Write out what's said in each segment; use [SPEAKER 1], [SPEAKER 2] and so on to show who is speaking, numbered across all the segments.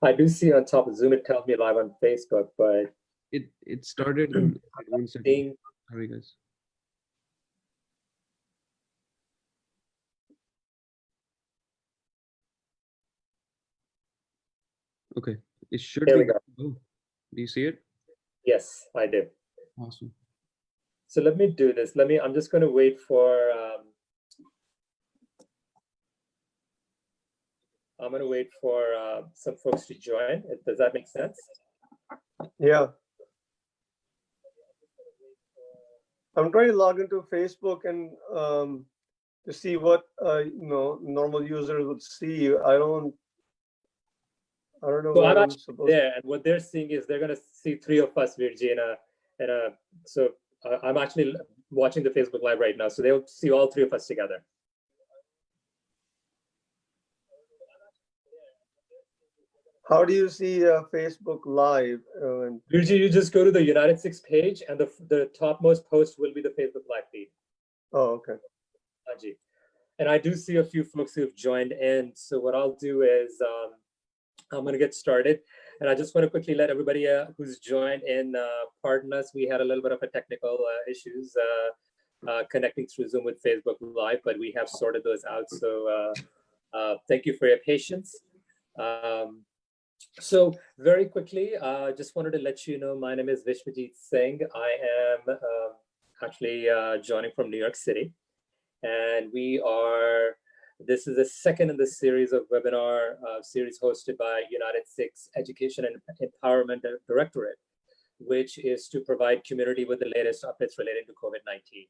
[SPEAKER 1] I do see on top of Zoom, it tells me live on Facebook, but
[SPEAKER 2] it started in 1 second. Sorry, guys. Okay, it should
[SPEAKER 1] there
[SPEAKER 2] be
[SPEAKER 1] we go.
[SPEAKER 2] good. Oh, do you see it?
[SPEAKER 1] Yes, I do.
[SPEAKER 2] Awesome.
[SPEAKER 1] So let me do this. I'm just going to wait for, I'm going to wait for some folks to join. Does that make sense?
[SPEAKER 3] Yeah. I'm trying to log into Facebook and to see what normal users would see. I don't know.
[SPEAKER 1] So I'm actually there, and what they're seeing is they're going to see three of us, Virgi, so I'm actually watching the Facebook Live right now, so they'll see all three of us together.
[SPEAKER 3] How do you see Facebook Live?
[SPEAKER 1] Virgi, you just go to the United Six page, and the topmost post will be the Facebook Live feed.
[SPEAKER 3] Oh, okay.
[SPEAKER 1] And I do see a few folks who've joined in. So what I'll do is I'm going to get started. And I just want to quickly let everybody who's joined in pardon us. We had a little bit of a technical issues connecting through Zoom with Facebook Live, but we have sorted those out. So thank you for your patience. So very quickly, just wanted to let you know, my name is Vishwajit Singh. I am actually joining from New York City. And this is the second in the series of webinar series hosted by United Six Education and Empowerment Directorate, which is to provide community with the latest updates related to COVID-19.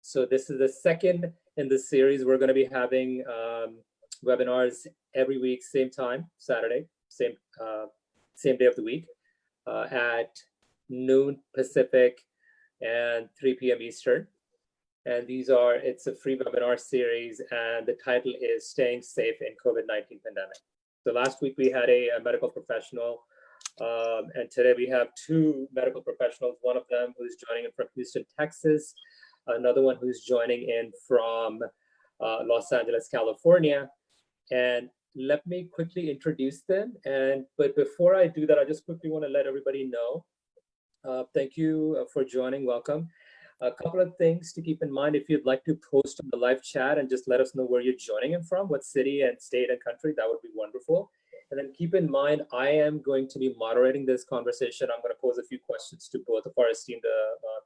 [SPEAKER 1] So this is the second in the series. We're going to be having webinars every week, same time, Saturday, same day of the week, at noon Pacific and 3 p.m. Eastern. And it's a free webinar series, and the title is Staying Safe in COVID-19 Pandemic. So last week we had a medical professional, and today we have two medical professionals, one of them who's joining in from Houston, Texas, another one who's joining in from Los Angeles, California. And let me quickly introduce them. But before I do that, I just quickly want to let everybody know. Thank you for joining, welcome. A couple of things to keep in mind. If you'd like to post on the live chat and just let us know where you're joining in from, what city and state and country, that would be wonderful. And then keep in mind, I am going to be moderating this conversation. I'm going to pose a few questions to both of our esteemed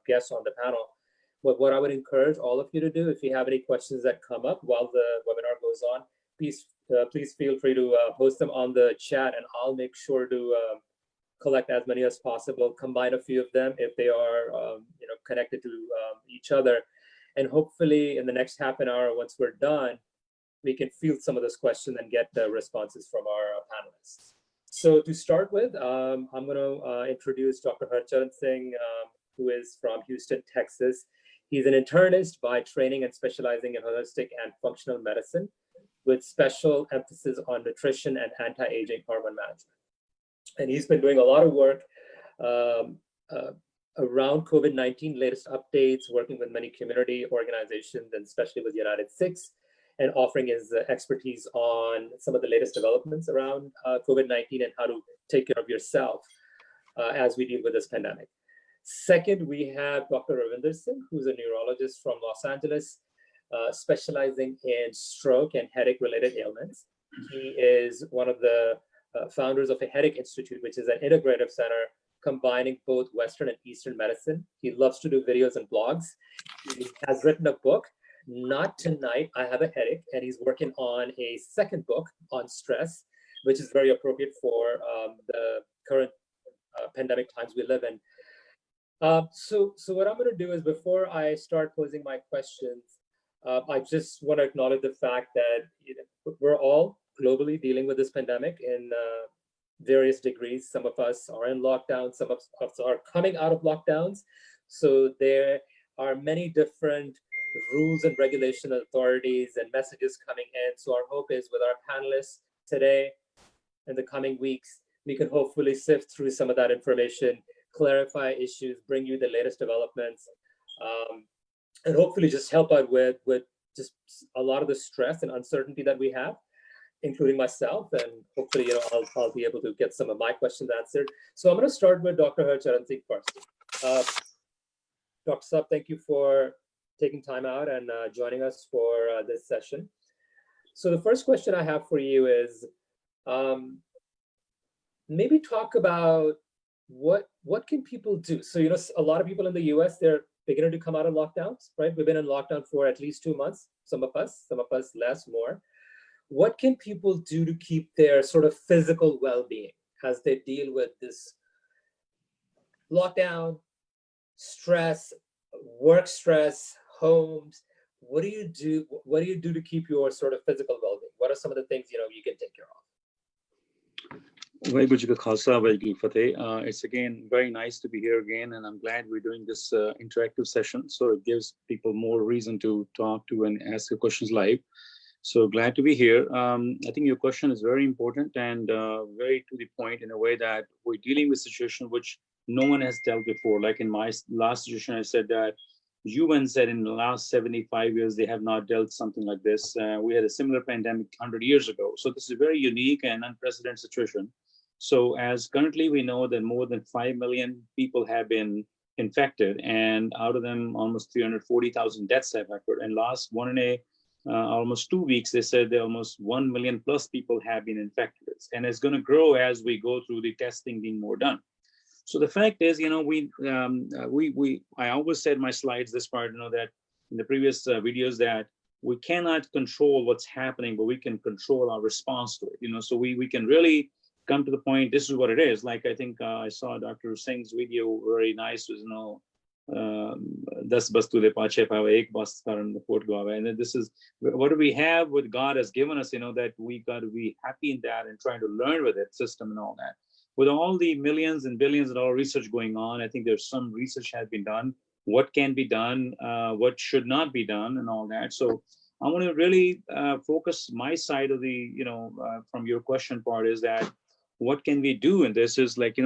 [SPEAKER 1] guests on the panel. But what I would encourage all of you to do, if you have any questions that come up while the webinar goes on, please feel free to post them on the chat, and I'll make sure to collect as many as possible, combine a few of them if they are connected to each other. And hopefully in the next half an hour, once we're done, we can field some of those questions and get the responses from our panelists. So to start with, I'm going to introduce Dr. Harcharan Singh, who is from Houston, Texas. He's an internist by training and specializing in holistic and functional medicine with special emphasis on nutrition and anti-aging hormone management. And he's been doing a lot of work around COVID-19, latest updates, working with many community organizations, and especially with United Six, and offering his expertise on some of the latest developments around COVID-19 and how to take care of yourself as we deal with this pandemic. Second, we have Dr. Ravinder Singh, who's a neurologist from Los Angeles, specializing in stroke and headache-related ailments. He is one of the founders of a Headache Institute, which is an integrative center combining both Western and Eastern medicine. He loves to do videos and blogs. He has written a book, Not Tonight, I Have a Headache, and he's working on a second book on stress, which is very appropriate for the current pandemic times we live in. So what I'm going to do is, before I start posing my questions, I just want to acknowledge the fact that we're all globally dealing with this pandemic in various degrees. Some of us are in lockdown, some of us are coming out of lockdowns. So there are many different rules and regulation authorities and messages coming in. So our hope is, with our panelists today in the coming weeks, we can hopefully sift through some of that information, clarify issues, bring you the latest developments, and hopefully just help out with just a lot of the stress and uncertainty that we have. including myself, and hopefully, I'll be able to get some of my questions answered. So I'm going to start with Dr. Harcharan Singh first. Dr. Saab, thank you for taking time out and joining us for this session. So the first question I have for you is, maybe talk about what can people do? So, a lot of people in the US, they're beginning to come out of lockdowns, right? We've been in lockdown for at least 2 months, some of us less, more. What can people do to keep their sort of physical well-being as they deal with this lockdown, stress, work stress, homes? What do you do? What do you do to keep your sort of physical well-being? What are some of the things you can take care of?
[SPEAKER 4] Vaheguru Ji Ka Khalsa, Vaheguru Ji Ki Fateh. It's again very nice to be here again, and I'm glad we're doing this interactive session. So it gives people more reason to talk to and ask your questions live. So glad to be here. I think your question is very important and very to the point in a way that we're dealing with a situation which no one has dealt before. Like in my last situation, I said that UN said in the last 75 years, they have not dealt something like this. We had a similar pandemic 100 years ago. So this is a very unique and unprecedented situation. So as currently we know that more than 5 million people have been infected, and out of them almost 340,000 deaths have occurred. And last almost 2 weeks, they said that almost 1 million plus people have been infected. And it's going to grow as we go through the testing being more done. So the fact is, I always said in my slides, this part, that in the previous videos, that we cannot control what's happening, but we can control our response to it. So we can really come to the point, this is what it is. Like, I think I saw Dr. Singh's video, very nice, was, 10 bastu de pache paave, ek bas karan fort gaave. And this is what do we have, what God has given us, that we got to be happy in that and trying to learn with it, system and all that. With all the millions and billions of dollar research going on, I think there's some research has been done, what can be done, what should not be done, and all that. So I want to really focus my side of the, from your question part is that what can we do? And this is like,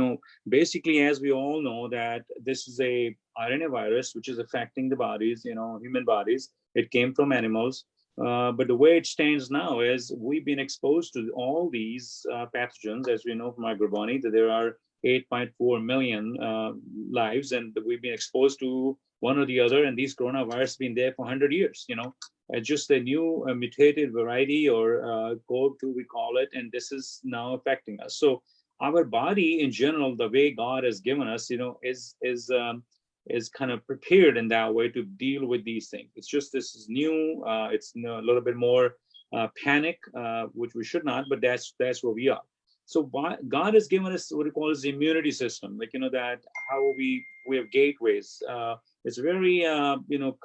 [SPEAKER 4] basically, as we all know, that this is a RNA virus, which is affecting the bodies, human bodies. It came from animals. But the way it stands now is we've been exposed to all these pathogens, as we know from Agrabani, that there are 8.4 million lives, and we've been exposed to one or the other, and these coronavirus have been there for 100 years, just a new mutated variety or code-2 we call it, and this is now affecting us. So our body in general, the way God has given us, is kind of prepared in that way to deal with these things. It's just this is new. It's a little bit more panic, which we should not, but that's where we are. So God has given us what we call his immunity system, like that how we have gateways. It's very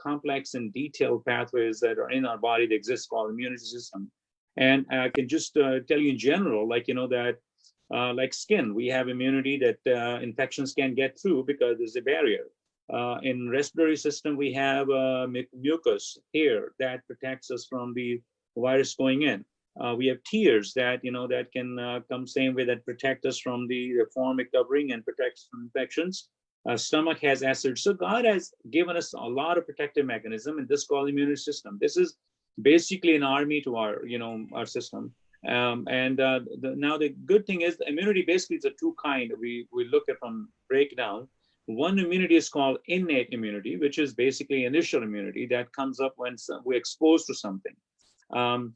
[SPEAKER 4] complex and detailed pathways that are in our body that exist called immunity system. And I can just tell you in general, like that like skin, we have immunity that infections can get through because there's a barrier. In respiratory system, we have mucus, hair that protects us from the virus going in. We have tears that that can come same way, that protect us from the formic covering and protects from infections. Stomach has acid. So God has given us a lot of protective mechanism, and this is called immunity system. This is basically an army to our our system. Now the good thing is the immunity basically is a two kind. We look at from breakdown. One immunity is called innate immunity, which is basically initial immunity that comes up when we're exposed to something. And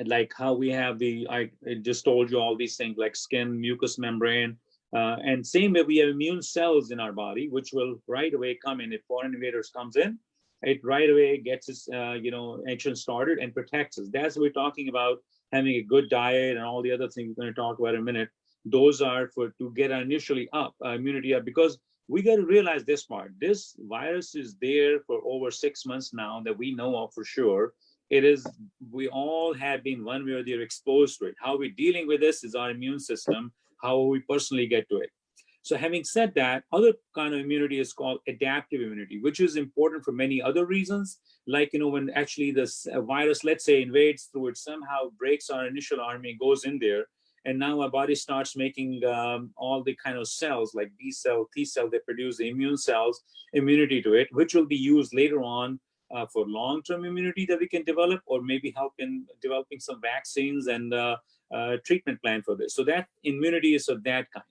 [SPEAKER 4] like how we have I just told you all these things like skin, mucous membrane, and same way we have immune cells in our body, which will right away come in. If foreign invaders comes in, it right away gets its, action started and protects us. That's what we're talking about, having a good diet and all the other things we're going to talk about in a minute. Those are to get initially up, immunity up, because we got to realize this part. This virus is there for over 6 months now that we know of for sure. We all have been one way or the other exposed to it. How we're dealing with this is our immune system, how we personally get to it. So having said that, other kind of immunity is called adaptive immunity, which is important for many other reasons. Like, when actually this virus, let's say, invades through it, somehow breaks our initial army, goes in there, and now our body starts making all the kind of cells like B cell, T cell, that produce the immune cells, immunity to it, which will be used later on for long-term immunity that we can develop, or maybe help in developing some vaccines and treatment plan for this. So that immunity is of that kind.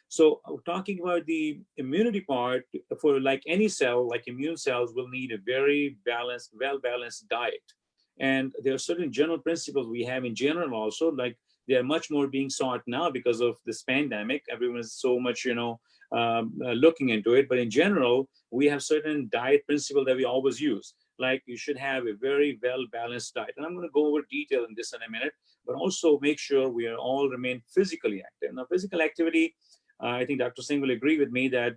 [SPEAKER 4] So talking about the immunity part, for like any cell, like immune cells will need a very balanced, well-balanced diet. And there are certain general principles we have in general also, like they are much more being sought now because of this pandemic. Everyone is so much, looking into it. But in general, we have certain diet principles that we always use. Like you should have a very well-balanced diet. And I'm going to go over detail in this in a minute, but also make sure we are all remain physically active. Now, physical activity, I think Dr. Singh will agree with me that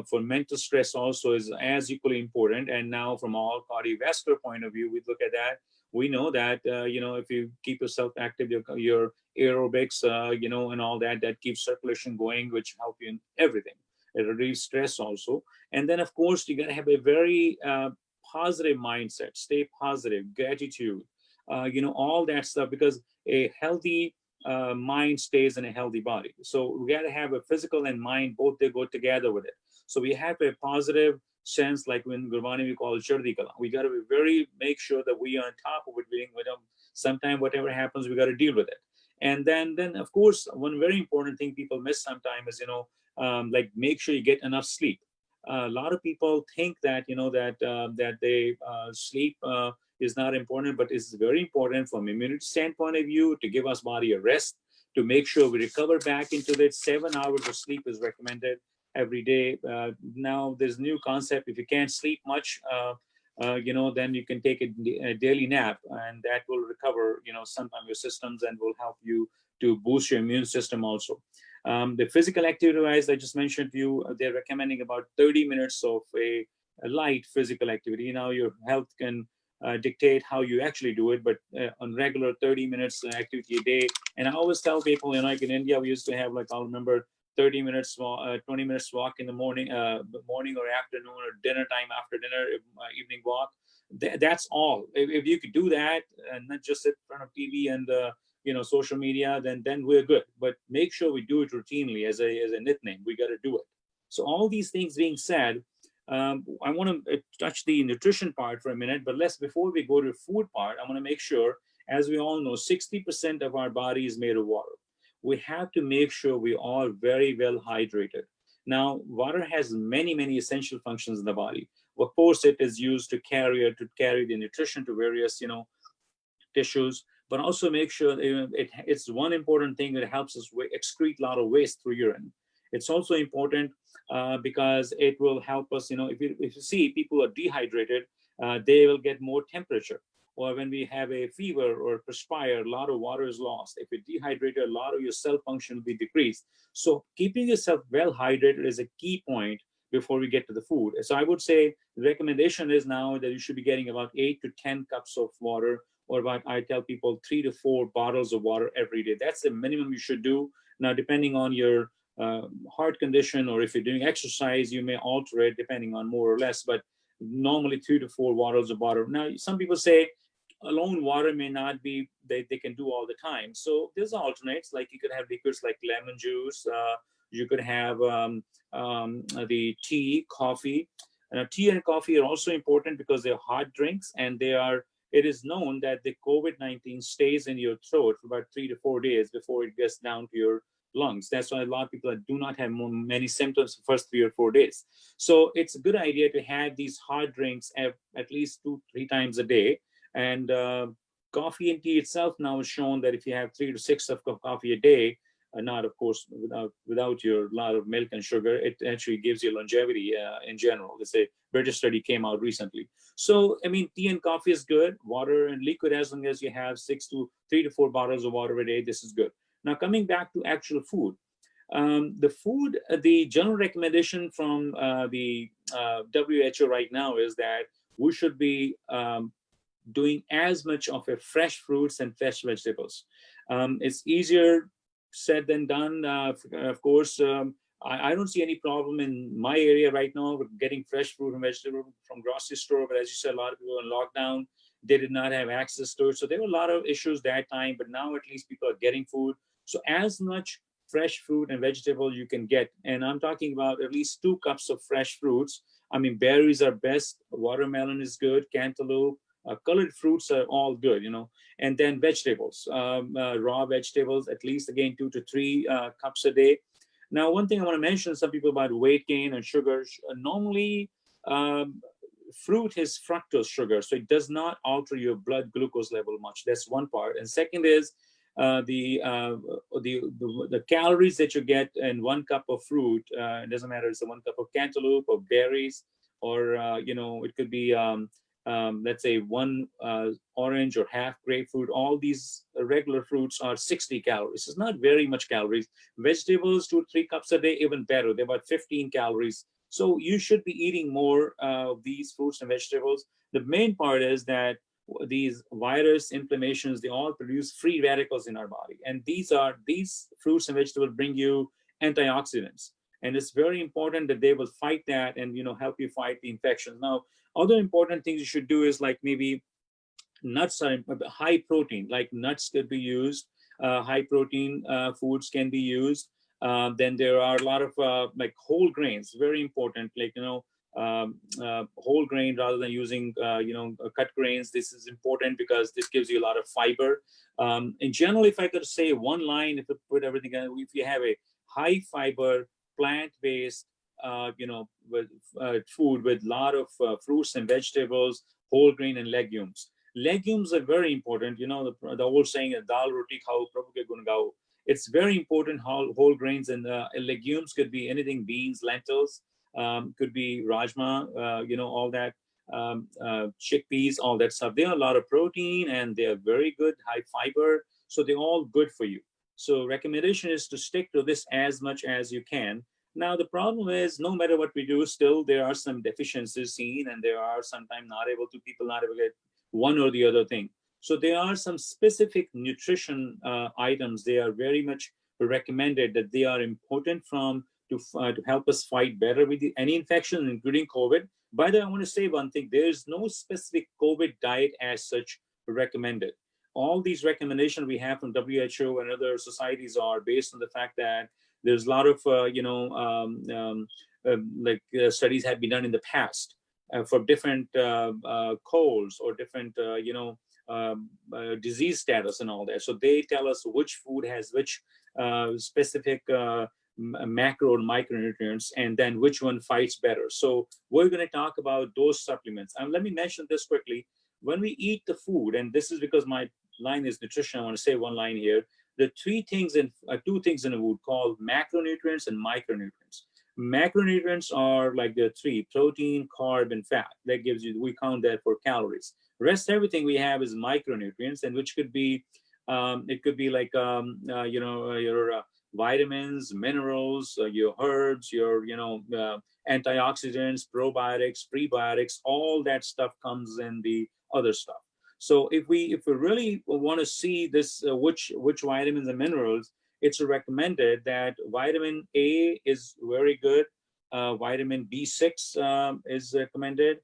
[SPEAKER 4] for mental stress also is as equally important. And now from all cardiovascular point of view, we look at that. We know that, if you keep yourself active, your aerobics, and all that, that keeps circulation going, which help you in everything. It relieves stress also. And then, of course, you got to have a very positive mindset, stay positive, gratitude, all that stuff, because a healthy mind stays in a healthy body. So we got to have a physical and mind, both they go together with it. So we have a positive sense, like when Gurbani we call Chardi Kala. We got to be very, make sure that we are on top of it, being with them. Sometime whatever happens, we got to deal with it. And then of course, one very important thing people miss sometimes is, like make sure you get enough sleep. A lot of people think that, that they sleep is not important, but it's very important from immunity standpoint of view to give us body a rest, to make sure we recover back into that. 7 hours of sleep is recommended every day. Now there's a new concept. If you can't sleep much, then you can take a daily nap, and that will recover, sometime your systems and will help you to boost your immune system also. The physical activity wise, I just mentioned to you, they're recommending about 30 minutes of a light physical activity. Now your health can dictate how you actually do it, but on regular 30 minutes activity a day. And I always tell people, like in India, we used to have, like, I'll remember 30 minutes, 20 minutes walk in the morning or afternoon, or dinner time, after dinner, evening walk. That's all. If you could do that and not just sit in front of TV and social media, then we're good. But make sure we do it routinely as a nickname. We got to do it. So all these things being said, I want to touch the nutrition part for a minute, but before we go to food part, I want to make sure, as we all know, 60% of our body is made of water. We have to make sure we are very well hydrated. Now, water has many, many essential functions in the body. Of course, it is used to carry the nutrition to various, tissues, but also make sure it's one important thing that helps us excrete a lot of waste through urine. It's also important because it will help us, if you see people are dehydrated, they will get more temperature. Or when we have a fever or perspire, a lot of water is lost. If you're dehydrated, a lot of your cell function will be decreased. So keeping yourself well hydrated is a key point before we get to the food. So I would say the recommendation is now that you should be getting about 8 to 10 cups of water, or about, I tell people, 3 to 4 bottles of water every day. That's the minimum you should do. Now, depending on your heart condition, or if you're doing exercise, you may alter it depending on more or less, but normally 3 to 4 bottles of water. Now, some people say alone water may not be, they can do all the time. So there's alternates, like you could have liquids like lemon juice, you could have the tea, coffee. Tea and coffee are also important because they're hot drinks, and it is known that the COVID-19 stays in your throat for about 3 to 4 days before it gets down to your lungs. That's why a lot of people do not have many symptoms the first 3 or 4 days. So it's a good idea to have these hot drinks at least 2-3 times a day. And coffee and tea itself now is shown that if you have 3 to 6 cups of coffee a day, not of course without your lot of milk and sugar, it actually gives you longevity in general. It's a British study came out recently. So I mean, tea and coffee is good. Water and liquid, as long as you have 3 to 4 bottles of water a day, this is good. Now coming back to actual food, the general recommendation from the WHO right now is that we should be doing as much of a fresh fruits and fresh vegetables. It's easier said than done. Of course, I don't see any problem in my area right now with getting fresh fruit and vegetable from grocery store. But as you said, a lot of people in lockdown, they did not have access to it. So there were a lot of issues that time, but now at least people are getting food. So as much fresh fruit and vegetable you can get, and I'm talking about at least 2 cups of fresh fruits. I mean, berries are best. Watermelon is good. Cantaloupe, colored fruits are all good, you know. And then vegetables, raw vegetables, at least again 2 to 3 cups a day. Now, one thing I want to mention, some people about weight gain and sugar. Normally, um, fruit has fructose sugar, so it does not alter your blood glucose level much. That's one part. And second is the calories that you get in 1 cup of fruit. It doesn't matter, it's a 1 cup of cantaloupe or berries, or you know, it could be let's say 1 orange or half grapefruit. All these regular fruits are 60 calories. It's not very much calories. Vegetables, 2 to 3 cups a day, even better. They're about 15 calories. So you should be eating more of these fruits and vegetables. The main part is that these virus inflammations, they all produce free radicals in our body. And these fruits and vegetables bring you antioxidants. And it's very important that they will fight that and, you know, help you fight the infections. Now, other important things you should do is like maybe nuts are high protein, like nuts could be used. High protein foods can be used. Then there are a lot of like whole grains, very important, like, you know, whole grain rather than using, you know, cut grains. This is important because this gives you a lot of fiber. In general, if I could say one line, if you put everything, if you have a high fiber, plant-based, you know, with food with a lot of fruits and vegetables, whole grain and legumes. Legumes are very important. You know, the old saying, "Dal roti khao, prabhu ke gun gao." It's very important how whole grains and legumes could be anything, beans, lentils, could be rajma, you know, all that, chickpeas, all that stuff. They are a lot of protein and they are very good, high fiber. So they're all good for you. So recommendation is to stick to this as much as you can. Now, the problem is no matter what we do, still there are some deficiencies seen, and there are sometimes people not able to get one or the other thing. So there are some specific nutrition items. They are very much recommended that they are important to help us fight better with any infection, including COVID. By the way, I want to say one thing. There is no specific COVID diet as such recommended. All these recommendations we have from WHO and other societies are based on the fact that there's a lot of, you know, studies have been done in the past for different colds or different, you know, disease status and all that. So they tell us which food has which specific macro and micronutrients, and then which one fights better. So we're going to talk about those supplements. And let me mention this quickly. When we eat the food, and this is because my line is nutrition, I want to say one line here. The two things in the food called macronutrients and micronutrients. Macronutrients are like the 3: protein, carb, and fat. That gives you, we count that for calories. Rest everything we have is micronutrients, and which could be, it could be like, you know, your vitamins, minerals, your herbs, your, you know, antioxidants, probiotics, prebiotics, all that stuff comes in the other stuff. So if we really want to see this, which vitamins and minerals, it's recommended that vitamin A is very good. Vitamin B6 is recommended.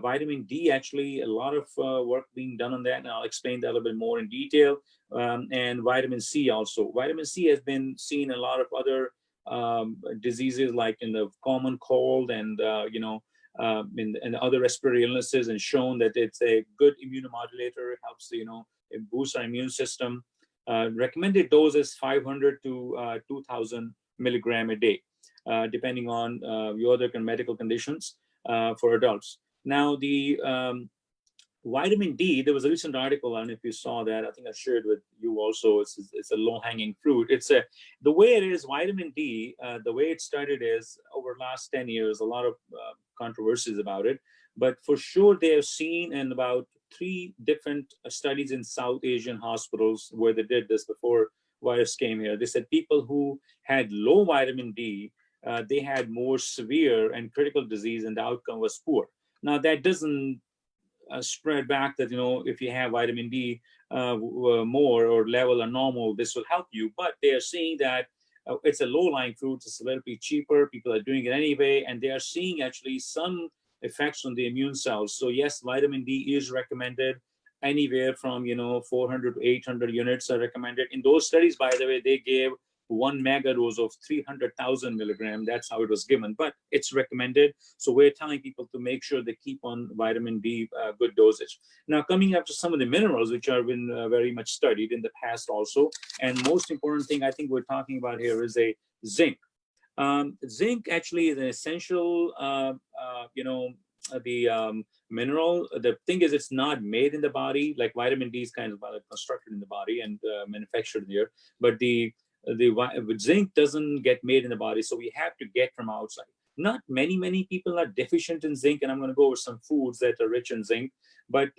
[SPEAKER 4] Vitamin D, actually, a lot of work being done on that, and I'll explain that a little bit more in detail. And vitamin C also. Vitamin C has been seen in a lot of other diseases, like in the common cold and, you know, in other respiratory illnesses, and shown that it's a good immunomodulator. It helps, you know, it boosts our immune system. Recommended dose is 500 to 2000 milligram a day, depending on your other medical conditions for adults. Now, the vitamin D, there was a recent article, and if you saw that, I think I shared with you also. It's a low-hanging fruit. The way it is, vitamin D, the way it started is over the last 10 years, a lot of controversies about it. But for sure, they have seen in about 3 different studies in South Asian hospitals where they did this before virus came here. They said people who had low vitamin D, they had more severe and critical disease, and the outcome was poor. Now, that doesn't spread back that, you know, if you have vitamin D more or level or normal, this will help you. But they are seeing that it's a low-lying fruit. It's a little bit cheaper. People are doing it anyway, and they are seeing actually some effects on the immune cells. So yes, vitamin D is recommended. Anywhere from, you know, 400 to 800 units are recommended. In those studies, by the way, they gave 1 mega dose of 300,000 milligram. That's how it was given, but it's recommended. So we're telling people to make sure they keep on vitamin D good dosage. Now, coming up to some of the minerals, which have been very much studied in the past also, and most important thing I think we're talking about here is a zinc. Zinc actually is an essential, mineral. The thing is, it's not made in the body. Like vitamin D is kind of constructed in the body and manufactured there, but the zinc doesn't get made in the body, so we have to get from outside. Not many people are deficient in zinc, and I'm going to go over some foods that are rich in zinc, but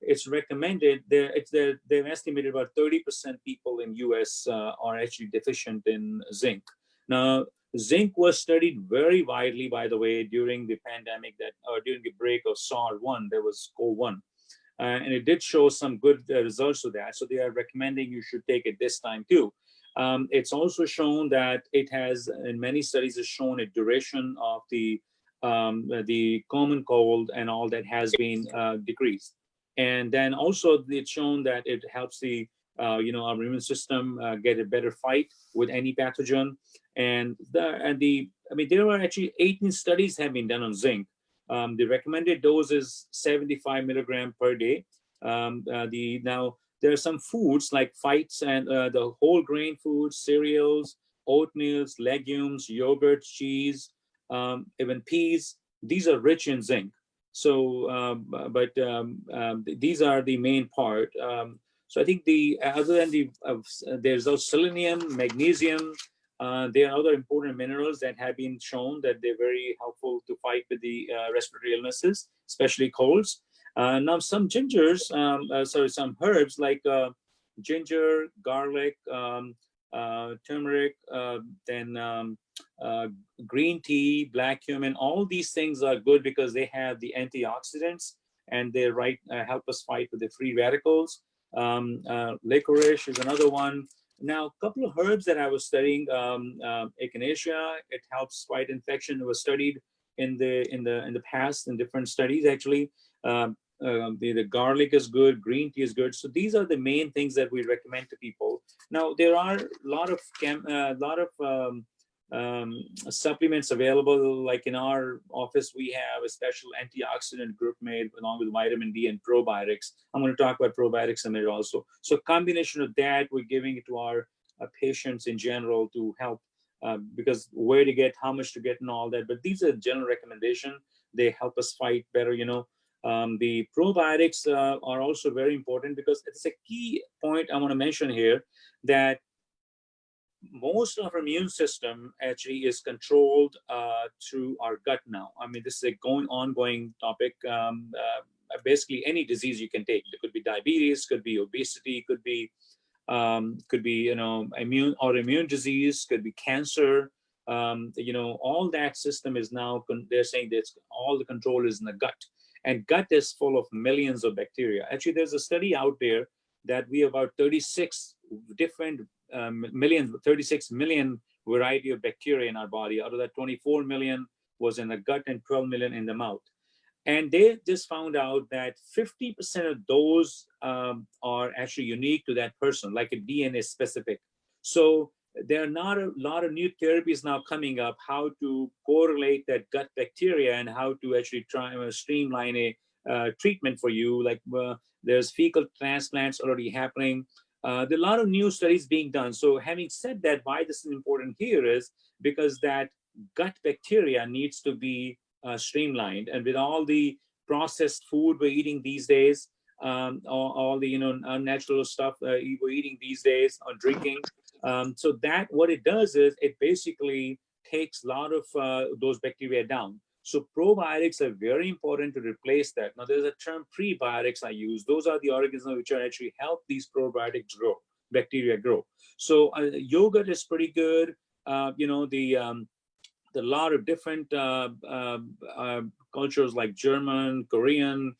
[SPEAKER 4] it's recommended. They've estimated about 30% people in US are actually deficient in zinc. Now, zinc was studied very widely, by the way, during the pandemic during the break of SARS-1, there was COVID-1. And it did show some good results to that. So they are recommending you should take it this time too. It's also shown that it has, in many studies, has shown a duration of the common cold and all that has been decreased. And then also it's shown that it helps the our immune system get a better fight with any pathogen. And there were actually 18 studies have been done on zinc. The recommended dose is 75 milligram per day. Now there are some foods like fights and the whole grain foods, cereals, oatmeals, legumes, yogurt, cheese, even peas. These are rich in zinc. So, these are the main part. So I think other than there's also selenium, magnesium. There are other important minerals that have been shown that they're very helpful to fight with the respiratory illnesses, especially colds. Now, some some herbs like ginger, garlic, turmeric, then green tea, black cumin. All these things are good because they have the antioxidants and they help us fight with the free radicals. Licorice is another one. Now, a couple of herbs that I was studying, echinacea, it helps fight infection. It was studied in the past in different studies actually. The garlic is good, green tea is good. So these are the main things that we recommend to people. Now, there are a lot of supplements available. Like in our office, we have a special antioxidant group made along with vitamin D and probiotics. I'm going to talk about probiotics in a minute also. So combination of that, we're giving it to our patients in general to help because where to get, how much to get and all that. But these are general recommendation. They help us fight better, The probiotics are also very important because it's a key point I want to mention here that most of our immune system actually is controlled through our gut now. I mean, this is a ongoing topic. Basically, any disease you can take. It could be diabetes, could be obesity, could be autoimmune disease, could be cancer. All that system is now. They're saying that all the control is in the gut, and gut is full of millions of bacteria. Actually, there's a study out there that we have about 36 different 36 million variety of bacteria in our body. Out of that, 24 million was in the gut and 12 million in the mouth. And they just found out that 50% of those are actually unique to that person, like a DNA specific. So there are not a lot of new therapies now coming up, how to correlate that gut bacteria and how to actually try and streamline a treatment for you. Like there's fecal transplants already happening. There are a lot of new studies being done. So having said that, why this is important here is because that gut bacteria needs to be streamlined. And with all the processed food we're eating these days, all the unnatural stuff we're eating these days or drinking, so that what it does is it basically takes a lot of those bacteria down. So probiotics are very important to replace that. Now there's a term prebiotics I use. Those are the organisms which are actually help these probiotics grow, bacteria grow. So yogurt is pretty good. The lot of different cultures like German, Korean,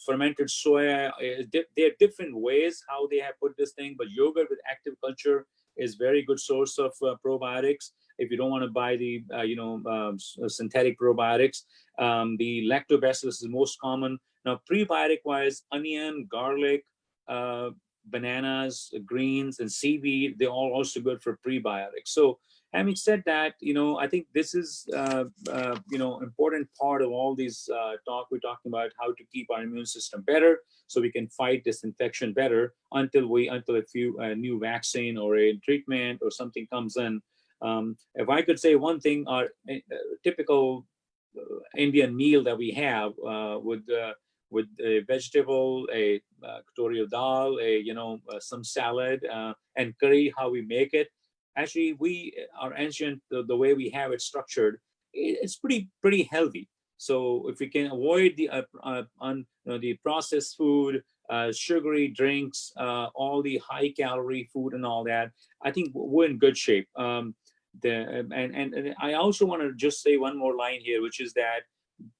[SPEAKER 4] fermented soya. There are different ways how they have put this thing, but yogurt with active culture is very good source of probiotics. If you don't want to buy the synthetic probiotics, the lactobacillus is most common. Now prebiotic wise, onion, garlic, bananas, greens, and seaweed, they're all also good for prebiotics. So having said that, I think this is, important part of all these talk. We're talking about how to keep our immune system better so we can fight this infection better until a new vaccine or a treatment or something comes in. If I could say one thing, our typical Indian meal that we have with a vegetable, a katori of dal, some salad, and curry, how we make it. Actually, we are ancient, the way we have it structured, it's pretty healthy. So if we can avoid the processed food, sugary drinks, all the high calorie food and all that, I think we're in good shape. And I also want to just say one more line here, which is that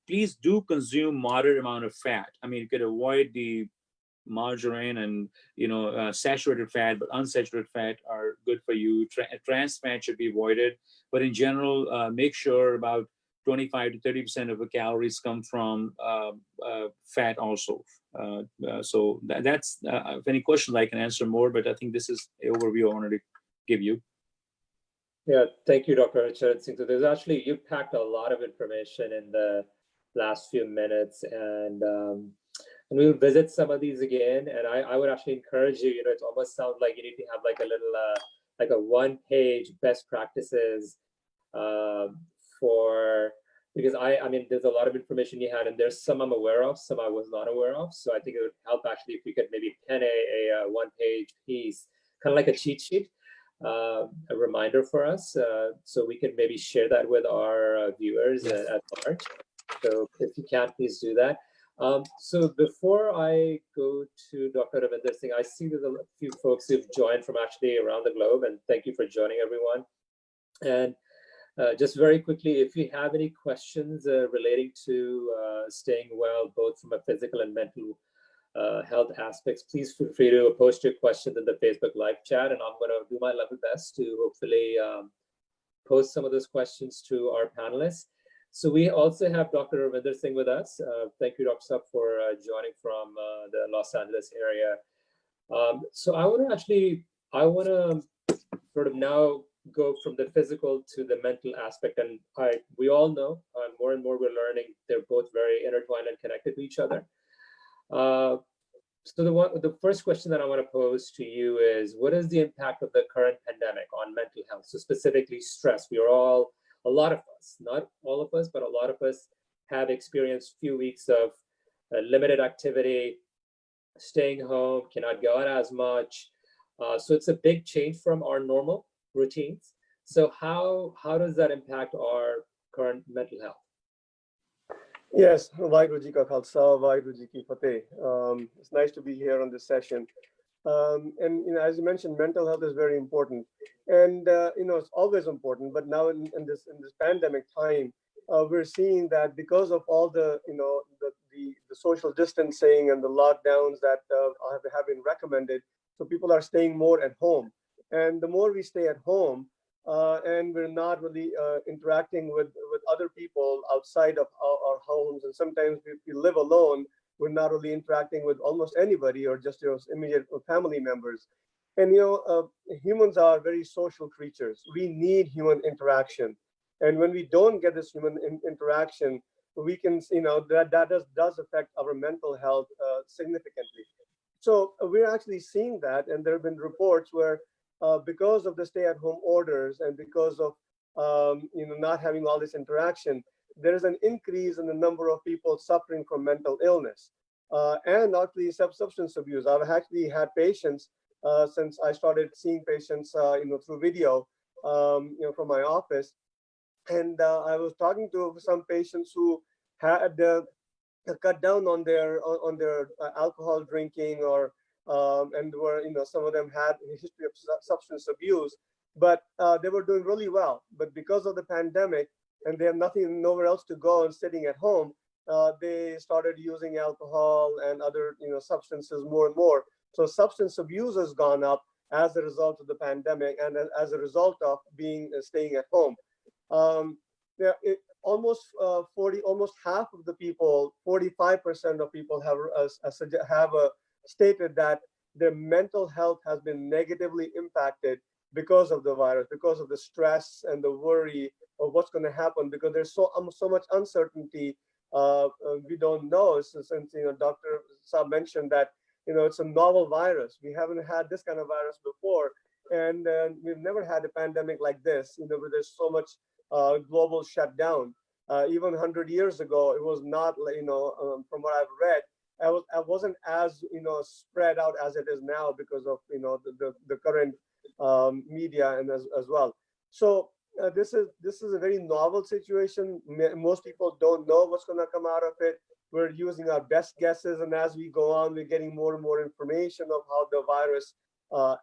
[SPEAKER 4] please do consume moderate amount of fat. I mean, you could avoid the margarine and saturated fat, but unsaturated fat are good for you. Trans fat should be avoided, but in general, make sure about 25 to 30% of the calories come from fat also. So that's if any questions I can answer more, but I think this is the overview I wanted to give you.
[SPEAKER 1] Yeah, thank you, Dr. Richard Singh. So you packed a lot of information in the last few minutes, and we'll visit some of these again. And I would actually encourage you, it almost sounds like you need to have like a little, like a one-page best practices because I mean, there's a lot of information you had, and there's some I'm aware of, some I was not aware of. So I think it would help actually if we could maybe pen a one-page piece, kind of like a cheat sheet. A reminder for us, so we can maybe share that with our viewers at large. So if you can, please do that. So before I go to Dr. Ravinder Singh, I see there's a few folks who've joined from actually around the globe, and thank you for joining, everyone. And just very quickly, if you have any questions relating to staying well, both from a physical and mental health aspects, please feel free to post your questions in the Facebook live chat, and I'm going to do my level best to hopefully post some of those questions to our panelists. So we also have Dr. Ravinder Singh with us. Thank you, Dr. Sab, for joining from the Los Angeles area. So I want to sort of now go from the physical to the mental aspect, and we all know more and more we're learning they're both very intertwined and connected to each other. So the first question that I want to pose to you is, what is the impact of the current pandemic on mental health? So specifically stress. A lot of us, not all of us, but a lot of us have experienced a few weeks of limited activity, staying home, cannot go out as much. So it's a big change from our normal routines. So how does that impact our current mental health?
[SPEAKER 3] Yes, Vaheguru Ji Ka Khalsa, Vaheguru Ji Ki Fateh. It's nice to be here on this session. And as you mentioned, mental health is very important, and it's always important. But now in this pandemic time, we're seeing that because of all the social distancing and the lockdowns that have been recommended, so people are staying more at home. And the more we stay at home, and we're not really interacting with other people outside of our homes, and sometimes we live alone, we're not really interacting with almost anybody or just your immediate family members. And humans are very social creatures. We need human interaction, and when we don't get this human interaction, we can that does affect our mental health significantly. So we're actually seeing that, and there have been reports where because of the stay-at-home orders and because of not having all this interaction, there is an increase in the number of people suffering from mental illness and not the substance abuse. I've actually had patients since I started seeing patients through video from my office, and I was talking to some patients who had cut down on their alcohol drinking, or and were some of them had a history of substance abuse, but they were doing really well. But because of the pandemic, and they have nowhere else to go and sitting at home, they started using alcohol and other substances more and more. So substance abuse has gone up as a result of the pandemic, and as a result of staying at home. Almost half of the people, 45% of people have stated that their mental health has been negatively impacted because of the virus, because of the stress and the worry of what's going to happen, because there's so much uncertainty. We don't know. Since Dr. Saab mentioned that it's a novel virus. We haven't had this kind of virus before, and we've never had a pandemic like this. Where there's so much global shutdown. Even 100 years ago, it was not. From what I've read, I wasn't as spread out as it is now because of the current media and as well. So this is a very novel situation. Most people don't know what's going to come out of it. We're using our best guesses, and as we go on, we're getting more and more information of how the virus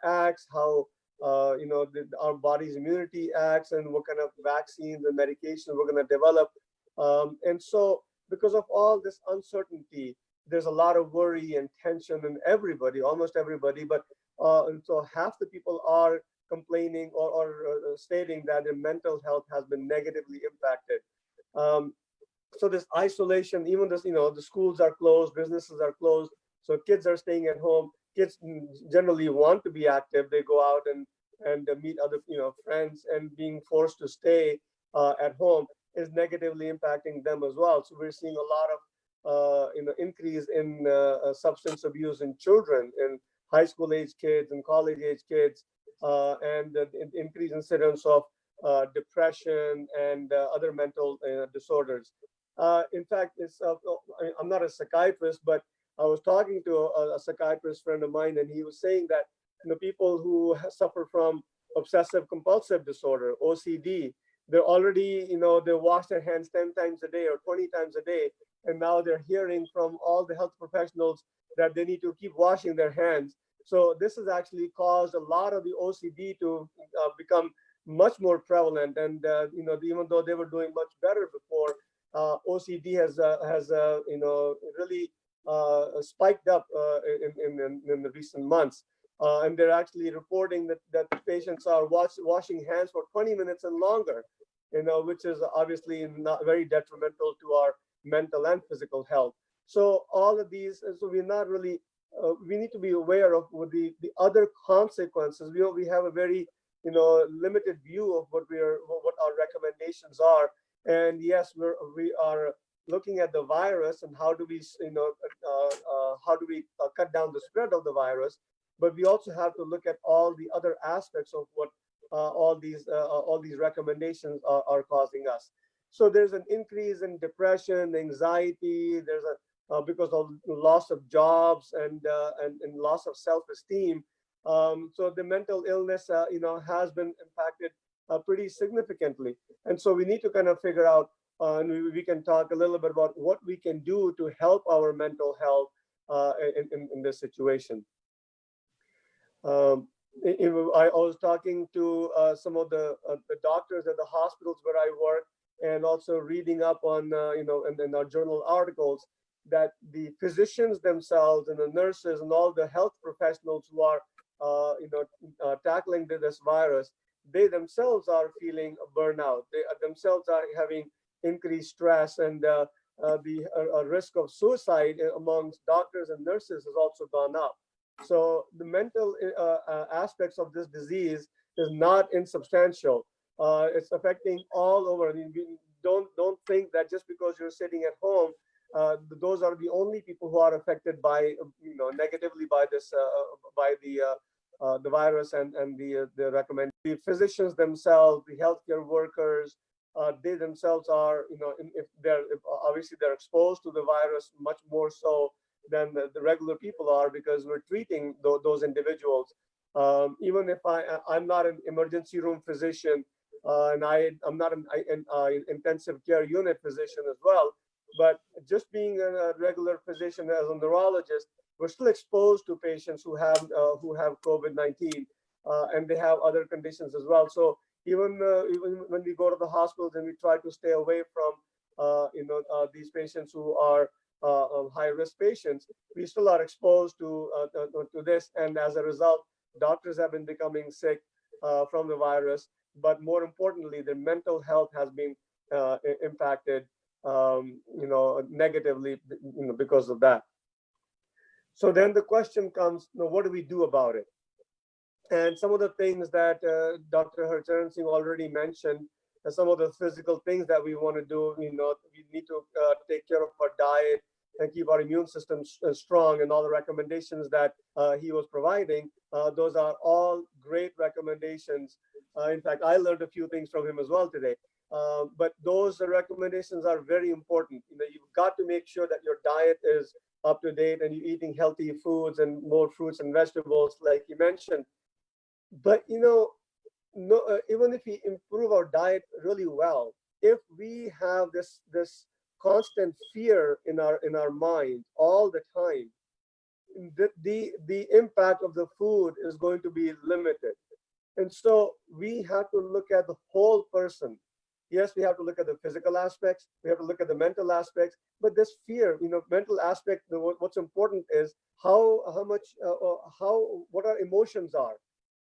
[SPEAKER 3] acts, how our body's immunity acts, and what kind of vaccines and medications we're going to develop. And so, because of all this uncertainty, there's a lot of worry and tension in everybody, almost everybody. But and so half the people are complaining or stating that their mental health has been negatively impacted. So this isolation, even this, the schools are closed, businesses are closed, so kids are staying at home. Kids generally want to be active. They go out and meet other friends, and being forced to stay at home is negatively impacting them as well. So we're seeing a lot of increase in substance abuse in children, in high school age kids and college age kids, and the increased incidence of depression and other mental disorders. In fact, I'm not a psychiatrist, but I was talking to a psychiatrist friend of mine, and he was saying that people who suffer from obsessive compulsive disorder, OCD, they're already, they wash their hands 10 times a day or 20 times a day, and now they're hearing from all the health professionals that they need to keep washing their hands. So this has actually caused a lot of the OCD to become much more prevalent, and even though they were doing much better before, OCD has really spiked up in the recent months, and they're actually reporting that the patients are washing hands for 20 minutes and longer, which is obviously not very detrimental to our mental and physical health. So all of these, so we're not really. We need to be aware of the other consequences. We have a very limited view of what our recommendations are. And yes, we are looking at the virus and how do we cut down the spread of the virus. But we also have to look at all the other aspects of what all these recommendations are causing us. So there's an increase in depression, anxiety. There's because of loss of jobs and loss of self-esteem. So the mental illness, has been impacted pretty significantly. And so we need to kind of figure out, and we can talk a little bit about what we can do to help our mental health in this situation. I was talking to some of the doctors at the hospitals where I work, and also reading up on, in our journal articles, that the physicians themselves and the nurses and all the health professionals who are, tackling this virus, they themselves are feeling burnout. They themselves are having increased stress, and the risk of suicide amongst doctors and nurses has also gone up. So the mental aspects of this disease is not insubstantial. It's affecting all over. I mean, don't think that just because you're sitting at home, those are the only people who are affected by, negatively by this, by the virus and the recommend. The physicians themselves, the healthcare workers, they themselves are, if obviously they're exposed to the virus much more so than the regular people are, because we're treating those individuals. Even if I'm not an emergency room physician, and I'm not an intensive care unit physician as well, but just being a regular physician as a neurologist, we're still exposed to patients who have COVID-19, and they have other conditions as well. So even when we go to the hospitals and we try to stay away from these patients who are high-risk patients, we still are exposed to this, and as a result, doctors have been becoming sick from the virus. But more importantly, their mental health has been impacted, negatively, because of that. So then the question comes, what do we do about it? And some of the things that Dr. Harcharan Singh already mentioned, some of the physical things that we want to do, we need to take care of our diet and keep our immune system strong, and all the recommendations that he was providing, those are all great recommendations. In fact, I learned a few things from him as well today. But those recommendations are very important. You've got to make sure that your diet is up to date and you're eating healthy foods and more fruits and vegetables, like you mentioned. But even if we improve our diet really well, if we have this constant fear in our mind all the time, the impact of the food is going to be limited. And so we have to look at the whole person. Yes, we have to look at the physical aspects, we have to look at the mental aspects, but this fear, mental aspect, what's important is how much what our emotions are.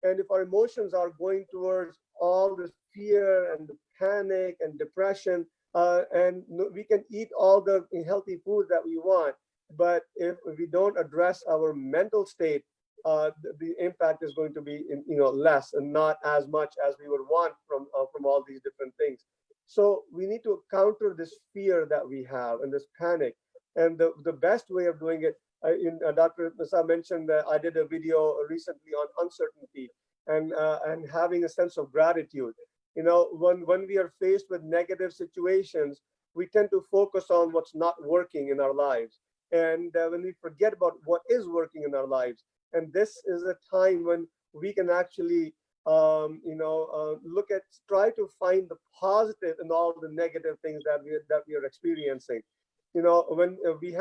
[SPEAKER 3] And if our emotions are going towards all this fear and the panic and depression, and we can eat all the healthy food that we want, but if we don't address our mental state, the impact is going to be less and not as much as we would want from all these different things. So we need to counter this fear that we have and this panic. And the best way of doing it, Dr. Masa mentioned that I did a video recently on uncertainty and having a sense of gratitude. When we are faced with negative situations, we tend to focus on what's not working in our lives. And when we forget about what is working in our lives, and this is a time when we can actually, try to find the positive in all the negative things that we are experiencing. When we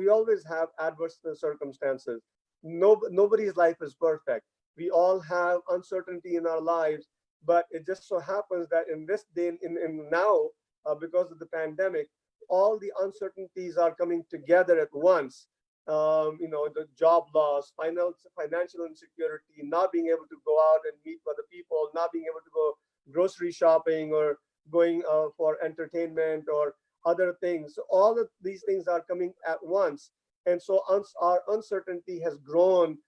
[SPEAKER 3] always have adverse circumstances. Nobody's life is perfect. We all have uncertainty in our lives, but it just so happens that in this day, in now, because of the pandemic, all the uncertainties are coming together at once. The job loss, financial insecurity, not being able to go out and meet other people, not being able to go grocery shopping or going for entertainment or other things. So all of these things are coming at once. And so our uncertainty has grown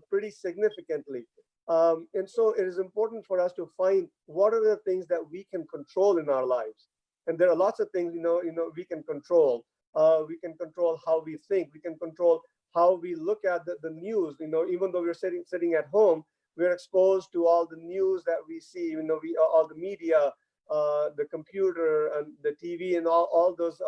[SPEAKER 3] pretty significantly. And so it is important for us to find what are the things that we can control in our lives. And there are lots of things, we can control. We can control how we think. We can control how we look at the news. Even though we're sitting at home, we're exposed to all the news that we see. All the media, the computer and the TV and all those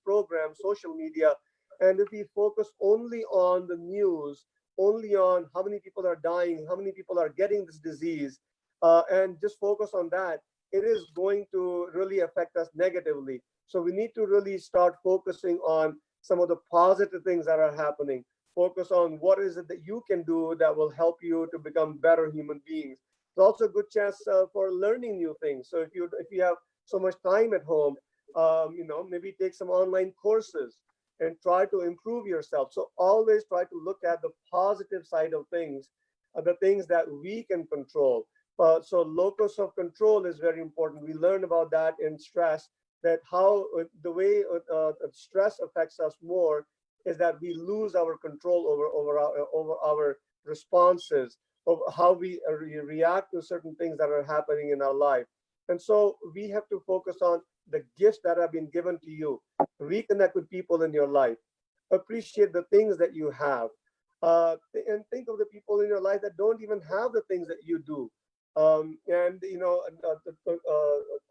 [SPEAKER 3] programs, social media. And if we focus only on the news, only on how many people are dying, how many people are getting this disease, and just focus on that, it is going to really affect us negatively. So we need to really start focusing on some of the positive things that are happening. Focus on what is it that you can do that will help you to become better human beings. It's also a good chance for learning new things. So if you have so much time at home, maybe take some online courses and try to improve yourself. So always try to look at the positive side of things, the things that we can control. So locus of control is very important. We learn about that in stress, that how the way stress affects us more is that we lose our control over our responses, of how we react to certain things that are happening in our life. And so we have to focus on the gifts that have been given to you. Reconnect with people in your life. Appreciate the things that you have. And think of the people in your life that don't even have the things that you do.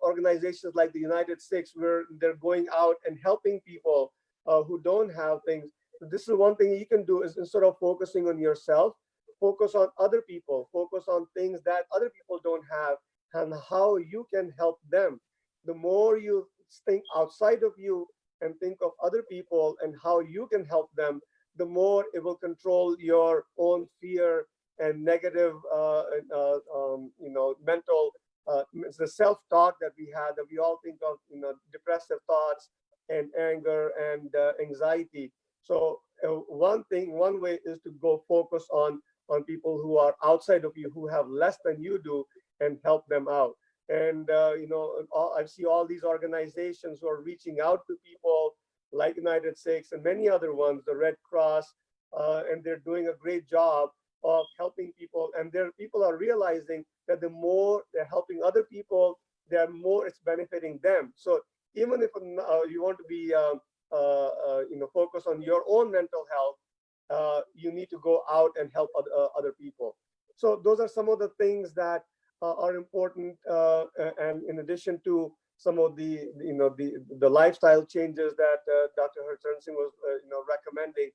[SPEAKER 3] Organizations like the United States, where they're going out and helping people who don't have things. This is one thing you can do, is instead of focusing on yourself, focus on other people, focus on things that other people don't have and how you can help them. The more you think outside of you and think of other people and how you can help them, the more it will control your own fear and negative, mental, it's the self-talk that we had, that we all think of, depressive thoughts and anger and anxiety. So one way is to go focus on people who are outside of you, who have less than you do, and help them out. And I see all these organizations who are reaching out to people like United States and many other ones, the Red Cross, and they're doing a great job of helping people. And people are realizing that the more they're helping other people, the more it's benefiting them. So even if you want to be focus on your own mental health, you need to go out and help other people. So those are some of the things that are important, and in addition to some of the lifestyle changes that Dr. Harcharan Singh was recommending.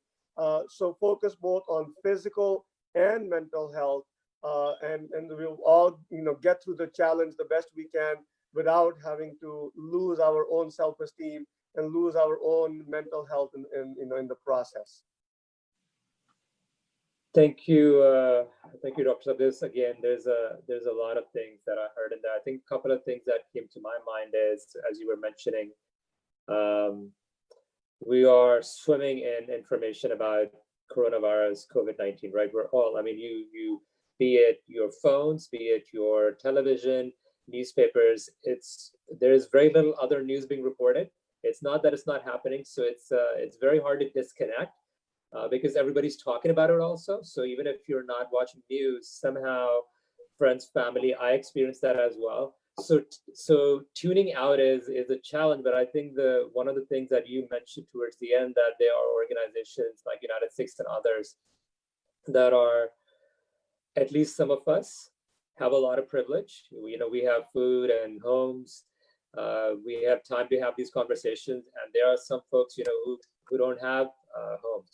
[SPEAKER 3] So focus both on physical and mental health, and we'll all get through the challenge the best we can without having to lose our own self-esteem and lose our own mental health in the process.
[SPEAKER 1] Thank you, Dr. Sabis. Again, there's a lot of things that I heard in there. I think a couple of things that came to my mind is, as you were mentioning, we are swimming in information about coronavirus, COVID-19, right? We're all, I mean, you be it your phones, be it your television, newspapers, there is very little other news being reported. It's not that it's not happening, so it's very hard to disconnect. Because everybody's talking about it also. So even if you're not watching news, somehow friends, family, I experienced that as well. So tuning out is a challenge, but I think one of the things that you mentioned towards the end, that there are organizations like United States and others that are, at least some of us, have a lot of privilege. We have food and homes. We have time to have these conversations, and there are some folks, who don't have homes,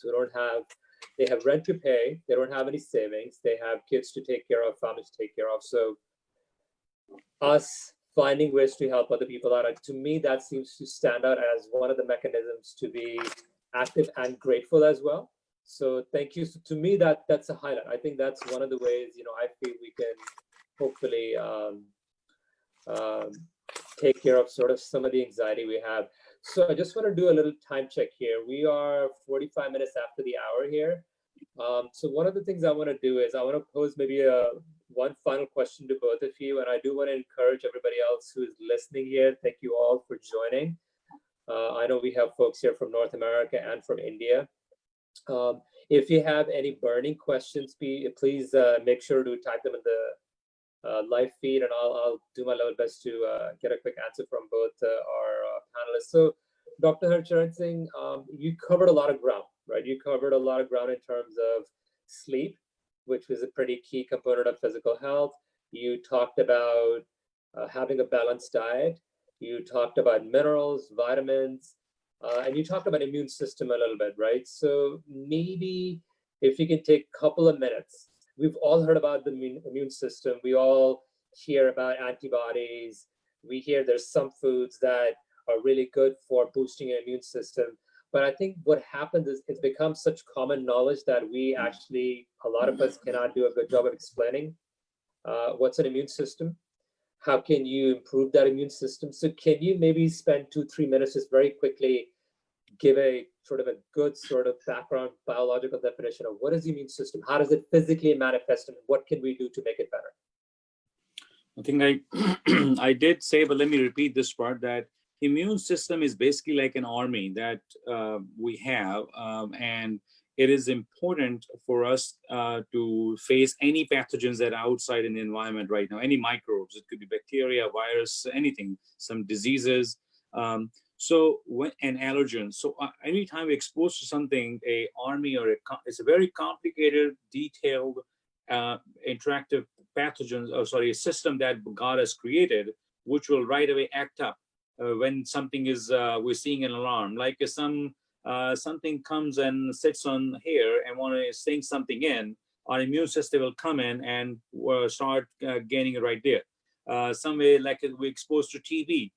[SPEAKER 1] they have rent to pay, they don't have any savings, they have kids to take care of, families to take care of. So us finding ways to help other people out, to me, that seems to stand out as one of the mechanisms to be active and grateful as well. So thank you. So to me, that's a highlight. I think that's one of the ways, I feel we can hopefully take care of sort of some of the anxiety we have. So I just want to do a little time check here. We are 45 minutes after the hour here. So one of the things I want to do is I want to pose maybe one final question to both of you. And I do want to encourage everybody else who is listening here. Thank you all for joining. I know we have folks here from North America and from India. If you have any burning questions, please make sure to type them in the live feed, and I'll do my level best to get a quick answer from both our panelists. So Dr. Harcharan Singh, you covered a lot of ground, right? You covered a lot of ground in terms of sleep, which was a pretty key component of physical health. You talked about having a balanced diet. You talked about minerals, vitamins, and you talked about immune system a little bit, right? So maybe if you can take a couple of minutes. We've all heard about the immune system. We all hear about antibodies. We hear there's some foods that are really good for boosting your immune system. But I think what happens is it's become such common knowledge that we actually, a lot of us cannot do a good job of explaining what's an immune system. How can you improve that immune system? So can you maybe spend 2-3 minutes just very quickly give a sort of a good sort of background biological definition of what is the immune system? How does it physically manifest, and what can we do to make it better?
[SPEAKER 4] I think I did say, but let me repeat this part, that immune system is basically like an army that we have, and it is important for us to face any pathogens that are outside in the environment right now, any microbes. It could be bacteria, virus, anything, some diseases. And allergens. So anytime we're exposed to something, a army or it's a very complicated, detailed, interactive pathogens, a system that God has created, which will right away act up when something is, we're seeing an alarm. Like if something comes and sits on here and want to sink something in, our immune system will come in and start gaining it right there. Some way, like we're exposed to TB.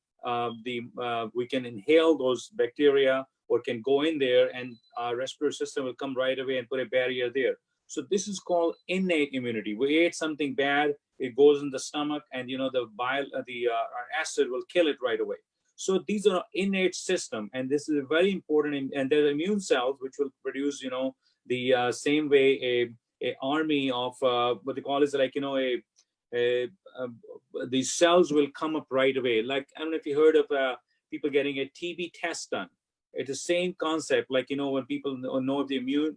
[SPEAKER 4] We can inhale those bacteria or can go in there, and our respiratory system will come right away and put a barrier there. So this is called innate immunity. We ate something bad, it goes in the stomach, and our acid will kill it right away. So these are innate system, and this is very important. And there are immune cells which will produce, the same way a army of what they call is like these cells will come up right away. Like, I don't know if you heard of people getting a TB test done.
[SPEAKER 5] It's the same concept, like, when people know if the immune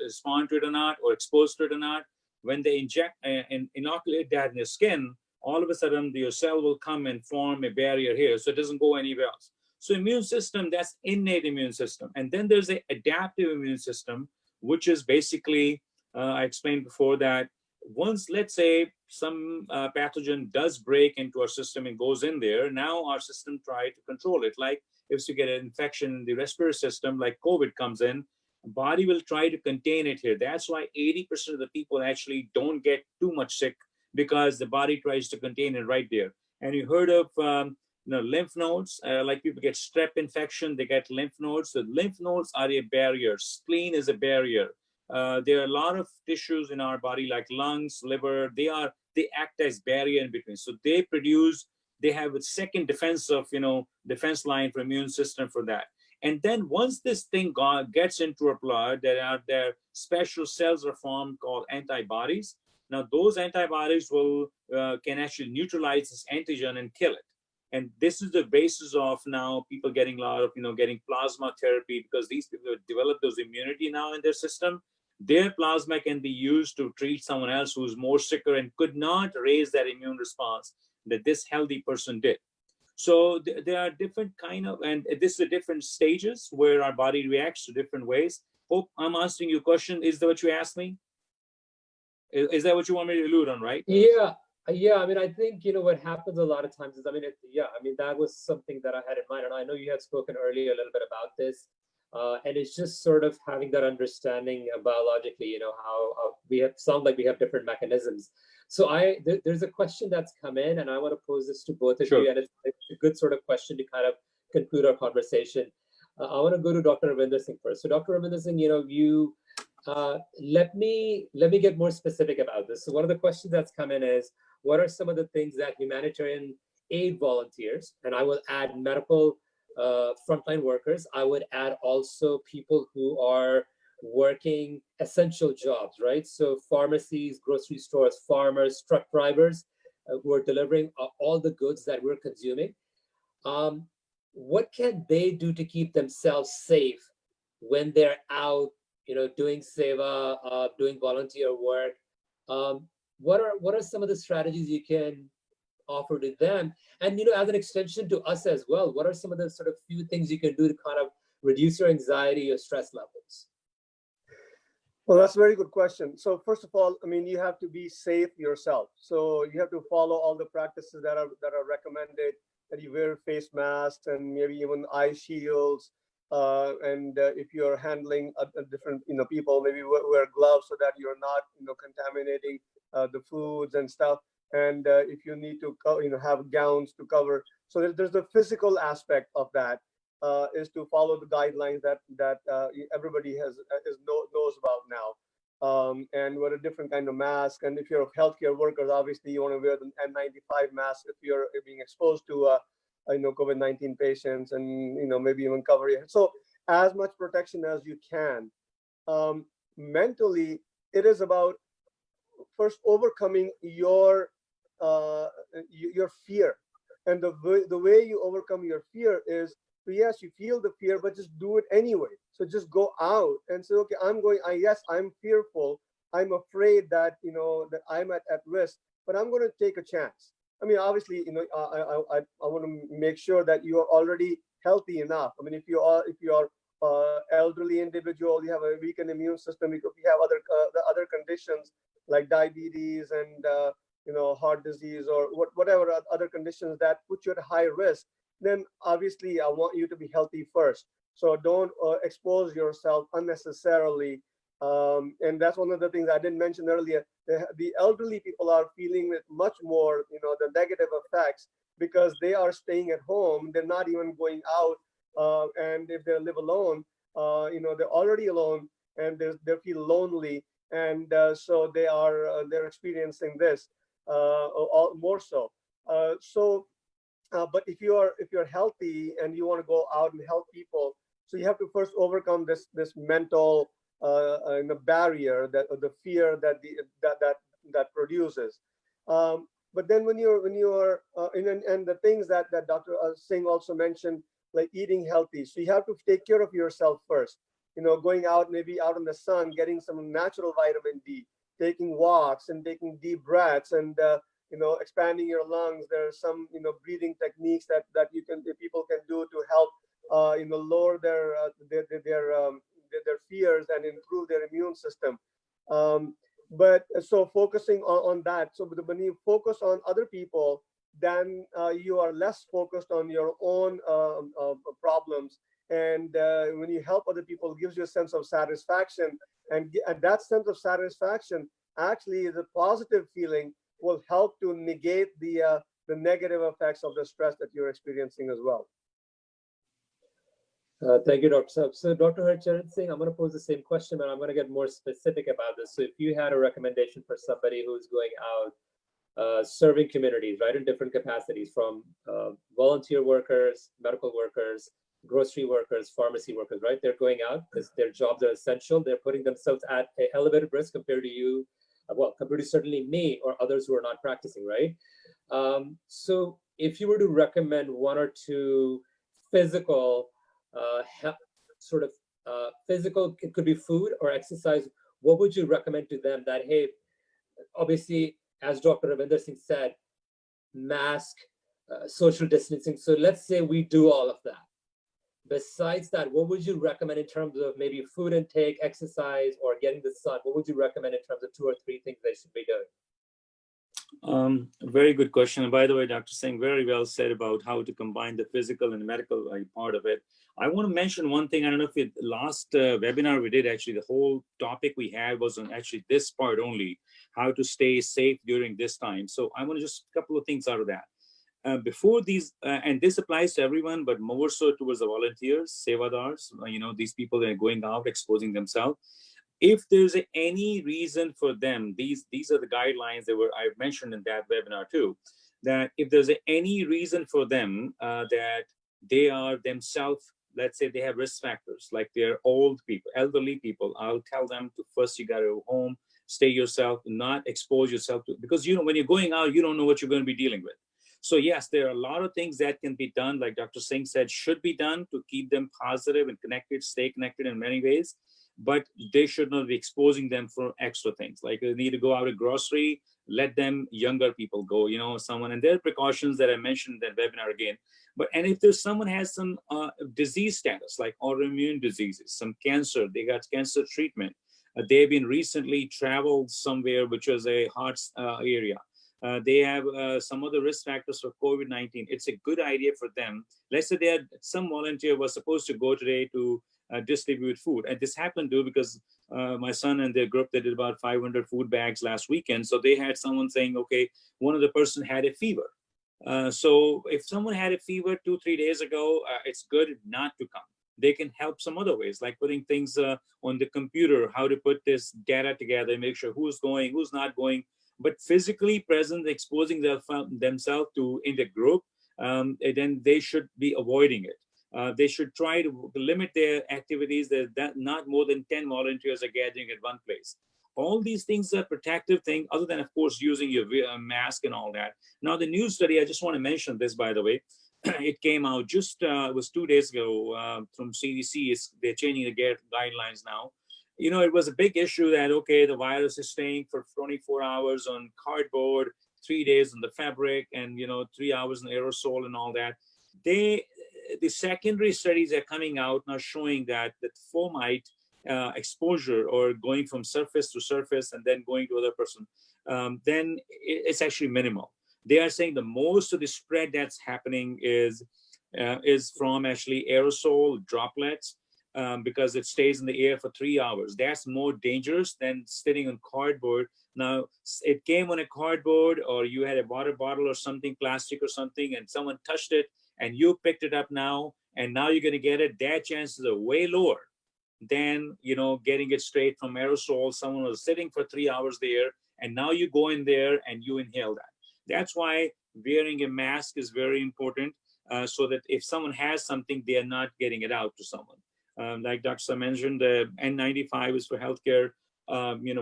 [SPEAKER 5] respond to it or not, or exposed to it or not, when they inject and inoculate that in your skin, all of a sudden your cell will come and form a barrier here, so it doesn't go anywhere else. So immune system, that's innate immune system. And then there's an adaptive immune system, which is basically, I explained before that once, let's say, some pathogen does break into our system and goes in there, now our system try to control it. Like if you get an infection in the respiratory system, like COVID comes in, body will try to contain it here. That's why 80% of the people actually don't get too much sick, because the body tries to contain it right there. And you heard of lymph nodes, like people get strep infection, they get lymph nodes. The lymph nodes are a barrier. Spleen is a barrier. There are a lot of tissues in our body, like lungs, liver. They act as barrier in between. So they have a second defense line for immune system for that. And then once this thing gets into our blood, there special cells are formed called antibodies. Now those antibodies can actually neutralize this antigen and kill it. And this is the basis of now people getting a lot of getting plasma therapy, because these people have developed those immunity now in their system. Their plasma can be used to treat someone else who's more sicker and could not raise that immune response that this healthy person did. So there are different and this is the different stages where our body reacts to different ways. Hope I'm answering your question. Is that what you asked me? Is that what you want me to allude on, right?
[SPEAKER 1] Yeah. I mean, I think, what happens a lot of times is, that was something that I had in mind. And I know you had spoken earlier a little bit about this. And it's just sort of having that understanding biologically, how sound like we have different mechanisms. So there's a question that's come in, and I want to pose this to both of you, and it's a good sort of question to kind of conclude our conversation. I want to go to Dr. Ravinder Singh first. So Dr. Ravinder Singh, you let me get more specific about this. So one of the questions that's come in is, what are some of the things that humanitarian aid volunteers, and I will add medical frontline workers, I would add also people who are working essential jobs, right? So pharmacies, grocery stores, farmers, truck drivers who are delivering all the goods that we're consuming. What can they do to keep themselves safe when they're out, doing seva, doing volunteer work? What are some of the strategies you can offer to them? And as an extension to us as well, what are some of the sort of few things you can do to kind of reduce your anxiety or stress levels?
[SPEAKER 3] Well, that's a very good question. So first of all, you have to be safe yourself. So you have to follow all the practices that are recommended, that you wear face masks and maybe even eye shields. And if you're handling different people, maybe wear gloves so that you're not contaminating the foods and stuff. And if you need to have gowns to cover. So there's the physical aspect of that, is to follow the guidelines that everybody knows about now, and wear a different kind of mask. And if you're healthcare workers, obviously you want to wear the N95 mask if you're being exposed to COVID-19 patients, and maybe even cover your head. So as much protection as you can. Mentally, it is about first overcoming your fear, and the way you overcome your fear is, yes, you feel the fear, but just do it anyway. So just go out and say, okay, yes, I'm fearful, I'm afraid that that I'm at risk, but I'm going to take a chance. Obviously, I want to make sure that you are already healthy enough. If you are elderly individual, you have a weakened immune system, if you have other conditions like diabetes and heart disease or whatever other conditions that put you at high risk, then obviously I want you to be healthy first. So don't expose yourself unnecessarily. And that's one of the things I didn't mention earlier. The elderly people are feeling it much more, the negative effects, because they are staying at home. They're not even going out. And if they live alone, they're already alone, and they feel lonely. And so they're experiencing this more so. But if you're healthy and you want to go out and help people, so you have to first overcome this mental barrier, that the fear that produces. But then when you are and the things that Dr. Singh also mentioned, like eating healthy. So you have to take care of yourself first. Going out, maybe out in the sun, getting some natural vitamin D, taking walks and taking deep breaths, and expanding your lungs. There are some breathing techniques that people can do to help lower their fears and improve their immune system. But so focusing on that, so when you focus on other people, then you are less focused on your own problems. And when you help other people, it gives you a sense of satisfaction, and that sense of satisfaction actually is a positive feeling, will help to negate the negative effects of the stress that you're experiencing as well.
[SPEAKER 1] Thank you, Dr. Saab. So, Dr. Harcharan Singh, I'm going to pose the same question, but I'm going to get more specific about this. So, if you had a recommendation for somebody who's going out serving communities, right, in different capacities, from volunteer workers, medical workers, grocery workers, pharmacy workers, right? They're going out because their jobs are essential. They're putting themselves at an elevated risk compared to you, compared to certainly me or others who are not practicing, right? So, if you were to recommend one or two physical physical, it could be food or exercise, what would you recommend to them that, hey, obviously, as Dr. Ravinder Singh said, mask, social distancing. So let's say we do all of that. Besides that, what would you recommend in terms of maybe food intake, exercise, or getting the sun? What would you recommend in terms of 2 or 3 things they should be doing?
[SPEAKER 5] Very good question. And by the way, Dr. Singh, very well said about how to combine the physical and medical part of it. I want to mention one thing. I don't know if last webinar we did, actually, the whole topic we had was on actually this part only, how to stay safe during this time. So I want to just a couple of things out of that. Before these, and this applies to everyone, but more so towards the volunteers, sevadars, these people that are going out, exposing themselves. If there's any reason for them, these are the guidelines that I've mentioned in that webinar too, that if there's any reason for them that they are themselves, let's say they have risk factors, like they're old people, elderly people, I'll tell them to first, you got to go home, stay yourself, not expose yourself to, because when you're going out, you don't know what you're going to be dealing with. So yes, there are a lot of things that can be done, like Dr. Singh said, should be done to keep them positive and connected, stay connected in many ways. But they should not be exposing them for extra things. Like they need to go out to grocery, let them, younger people go, someone, and there are precautions that I mentioned in that webinar again. And if there's someone has some disease status, like autoimmune diseases, some cancer, they got cancer treatment, they've been recently traveled somewhere, which was a hot area. They have some other risk factors for COVID-19. It's a good idea for them. Let's say some volunteer was supposed to go today to distribute food. And this happened to because my son and their group, they did about 500 food bags last weekend. So they had someone saying, okay, one of the person had a fever. So if someone had a fever 2-3 days ago, it's good not to come. They can help some other ways, like putting things on the computer, how to put this data together, make sure who's going, who's not going, but physically present, exposing themselves to in the group, then they should be avoiding it. They should try to limit their activities, that not more than 10 volunteers are gathering at one place. All these things are protective things, other than, of course, using your mask and all that. Now, the new study, I just want to mention this, by the way, it came out just, it was 2 days ago from CDC. They're changing the guidelines now. It was a big issue that, okay, the virus is staying for 24 hours on cardboard, 3 days on the fabric, and, 3 hours in aerosol and all that. The secondary studies are coming out now showing that fomite exposure, or going from surface to surface and then going to other person, then it's actually minimal. They are saying the most of the spread that's happening is from actually aerosol droplets, because it stays in the air for 3 hours. That's more dangerous than sitting on cardboard. Now, it came on a cardboard, or you had a water bottle or something, plastic or something, and someone touched it, and you picked it up now, and now you're going to get it. Their chances are way lower than, getting it straight from aerosol. Someone was sitting for 3 hours there, and now you go in there and you inhale that. That's why wearing a mask is very important, so that if someone has something, they are not getting it out to someone. Like Dr. Sa mentioned, the N95 is for healthcare,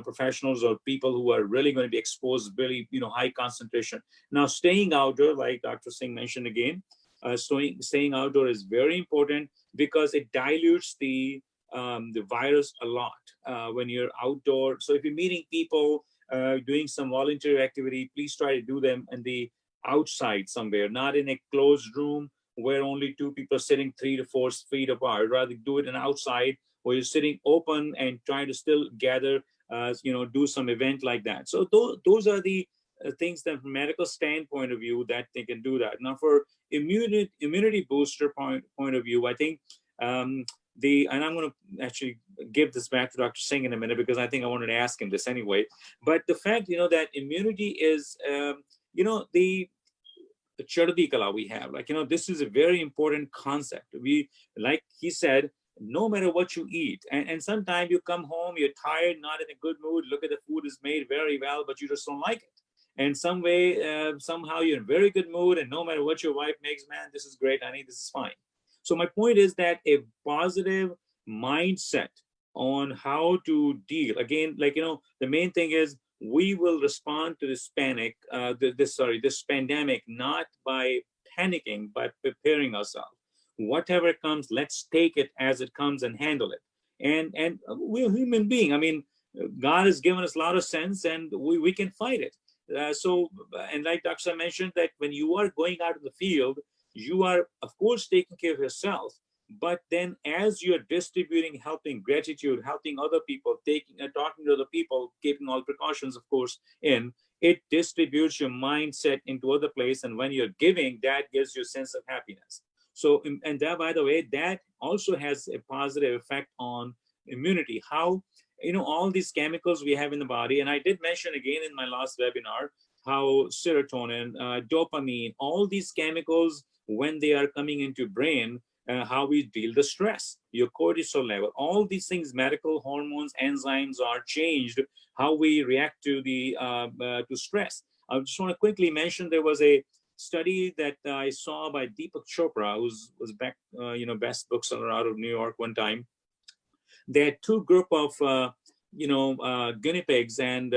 [SPEAKER 5] professionals or people who are really going to be exposed, really, high concentration. Now, staying outdoor, like Dr. Singh mentioned again, staying outdoor is very important because it dilutes the virus a lot when you're outdoor. So if you're meeting people, doing some voluntary activity, please try to do them in the outside somewhere, not in a closed room where only two people are sitting 3 to 4 feet apart. Rather do it in outside where you're sitting open and trying to still gather, do some event like that. So those are the things that from medical standpoint of view that they can do that. Now for immunity booster point of view, I think and I'm going to actually give this back to Dr. Singh in a minute because I think I wanted to ask him this anyway. But the fact, that immunity is, the Chardi Kala we have, this is a very important concept. We, like he said, no matter what you eat, and sometimes you come home, you're tired, not in a good mood, look at the food is made very well, but you just don't like it. And some way, somehow you're in very good mood, and no matter what your wife makes, man, this is great, honey, this is fine. So my point is that a positive mindset on how to deal, again, the main thing is we will respond to this pandemic, not by panicking, but preparing ourselves. Whatever comes, let's take it as it comes and handle it. And we're human beings. I mean, God has given us a lot of sense, and we can fight it. And like Dr. mentioned, that when you are going out in the field, you are, of course, taking care of yourself. But then as you're distributing, helping, gratitude, helping other people, talking to other people, keeping all precautions, of course, it distributes your mindset into other place. And when you're giving, that gives you a sense of happiness. So, and that, by the way, that also has a positive effect on immunity. How, all these chemicals we have in the body, and I did mention again in my last webinar, how serotonin, dopamine, all these chemicals, when they are coming into brain, how we deal the stress, your cortisol level, all these things, medical hormones, enzymes are changed, how we react to the to stress. I just want to quickly mention there was a study that I saw by Deepak Chopra, who was back, best bookseller out of New York one time. They had two group of guinea pigs, and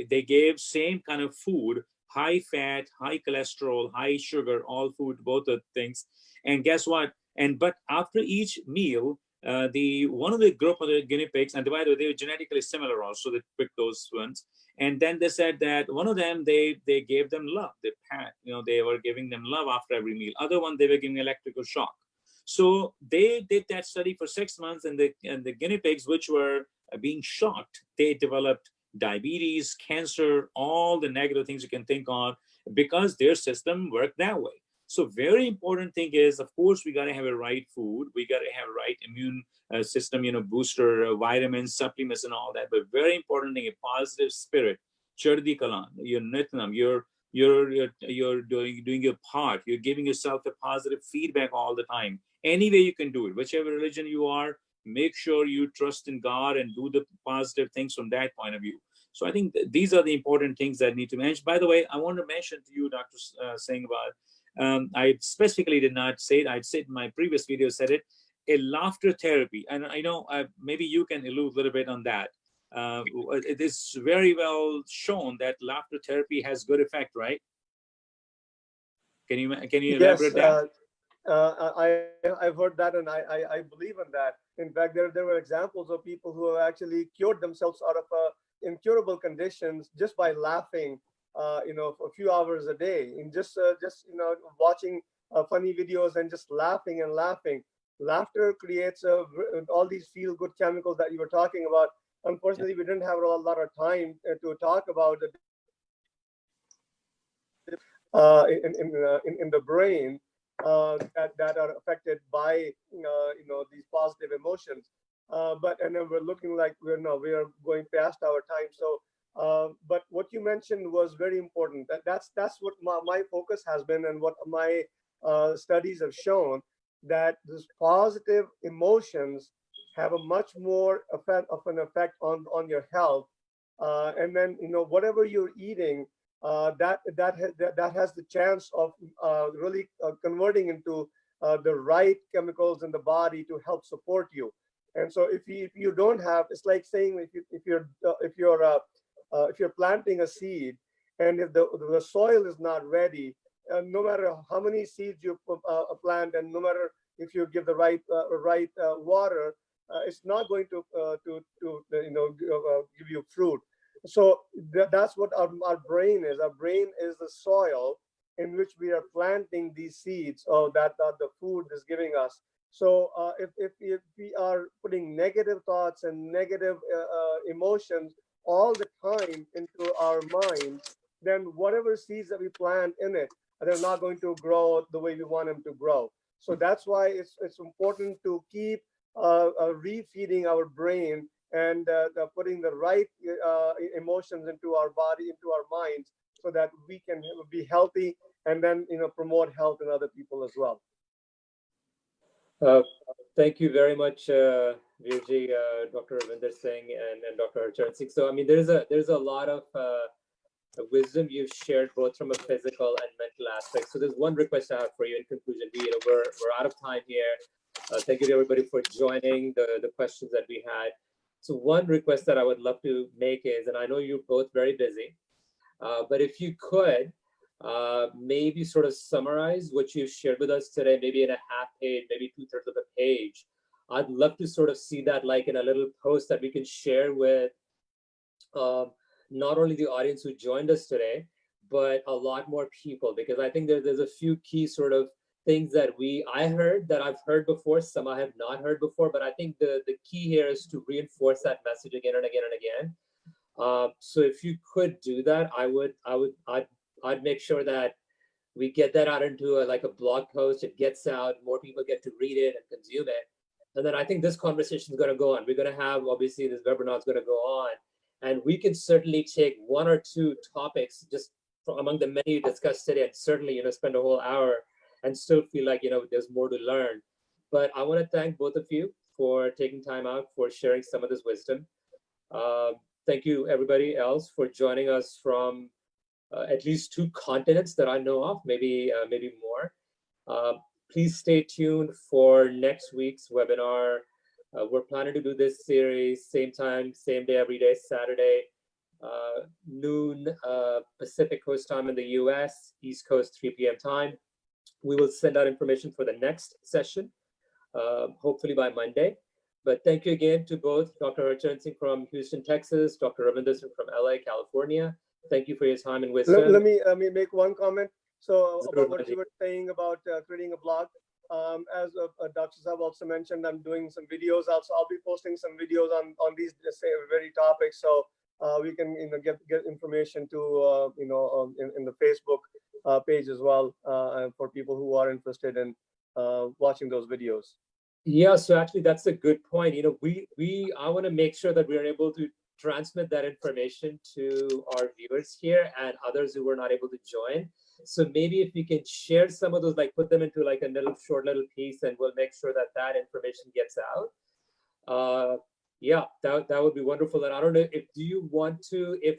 [SPEAKER 5] they gave same kind of food, high fat, high cholesterol, high sugar, all food, both the things. And guess what? But after each meal, one of the group of the guinea pigs, and by the way, they were genetically similar also, they picked those ones. And then they said that one of them, they gave them love. They were giving them love after every meal. Other one, they were giving electrical shock. So they did that study for 6 months, and the guinea pigs, which were being shocked, they developed diabetes, cancer, all the negative things you can think of, because their system worked that way. So very important thing is, of course, we got to have a right food. We got to have a right immune system, booster, vitamins, supplements, and all that. But very important thing, a positive spirit. Chardi Kalan, your nitnam, you're doing your part. You're giving yourself a positive feedback all the time. Any way you can do it, whichever religion you are, make sure you trust in God and do the positive things from that point of view. So I think these are the important things that need to mention. By the way, I want to mention to you, Dr. Singh, about I specifically did not say it. I'd said in my previous video, said it, a laughter therapy. And I know maybe you can allude a little bit on that. It is very well shown that laughter therapy has good effect, right? Can you elaborate that?
[SPEAKER 3] I've heard that, and I believe in that. In fact, there were examples of people who have actually cured themselves out of incurable conditions just by laughing, for a few hours a day, and just watching funny videos and just laughing and laughing. Laughter creates all these feel-good chemicals that you were talking about. Unfortunately, we didn't have a lot of time to talk about it in the brain that are affected by these positive emotions. And then we're looking like we are going past our time. So, but what you mentioned was very important. That's what my focus has been, and what my studies have shown, that these positive emotions have a much more of an effect on your health. And then whatever you're eating, that has the chance of really converting into the right chemicals in the body to help support you. And so if you don't have, it's like saying if you're planting a seed, and if the soil is not ready, no matter how many seeds you plant, and no matter if you give the right water, it's not going to give you fruit. So that's what our brain is. Our brain is the soil in which we are planting these seeds, or that the food is giving us. So if we are putting negative thoughts and negative emotions all the time into our mind, then whatever seeds that we plant in it, they're not going to grow the way we want them to grow. So that's why it's important to keep refeeding our brain, and putting the right emotions into our body, into our minds, so that we can be healthy, and then promote health in other people as well.
[SPEAKER 1] Thank you very much, Virji, Dr. Ravinder Singh, and Dr. Harcharan Singh. So, I mean, there's a lot of wisdom you've shared, both from a physical and mental aspect. So, there's one request I have for you in conclusion. We're out of time here. Thank you to everybody for joining the questions that we had. So, one request that I would love to make is, and I know you're both very busy, but if you could, maybe sort of summarize what you've shared with us today, maybe in a half page, maybe 2/3 of a page. I'd love to sort of see that like in a little post that we can share with not only the audience who joined us today, but a lot more people, because I think there's a few key sort of things that I heard that I've heard before, some I have not heard before, but I think the key here is to reinforce that message again and again and again. So if you could do that, I'd make sure that we get that out into like a blog post. It gets out, more people get to read it and consume it. And then I think this conversation is going to go on. We're going to have, obviously, this webinar is going to go on. And we can certainly take one or two topics just from among the many discussed today, and certainly, spend a whole hour and still feel like, there's more to learn. But I want to thank both of you for taking time out, for sharing some of this wisdom. Thank you, everybody else, for joining us from at least 2 continents that I know of, maybe more. Please stay tuned for next week's webinar. We're planning to do this series same time, same day, every day, Saturday, noon Pacific Coast time in the US, East Coast 3 p.m. time. We will send out information for the next session, hopefully by Monday. But thank you again to both Dr. Harcharan Singh from Houston, Texas, Dr. Ravinder Singh from LA, California. Thank you for your time and wisdom.
[SPEAKER 3] Let me make one comment. So about what you were saying about creating a blog, as Dr. Saab also mentioned, I'm doing some videos. Also, I'll be posting some videos on these very topics, so we can get information to in the Facebook page as well, for people who are interested in watching those videos.
[SPEAKER 1] Yeah, so actually that's a good point. I want to make sure that we are able to transmit that information to our viewers here and others who were not able to join. So maybe if we can share some of those, like put them into like a short little piece, and we'll make sure that information gets out. Yeah, that would be wonderful. And I don't know if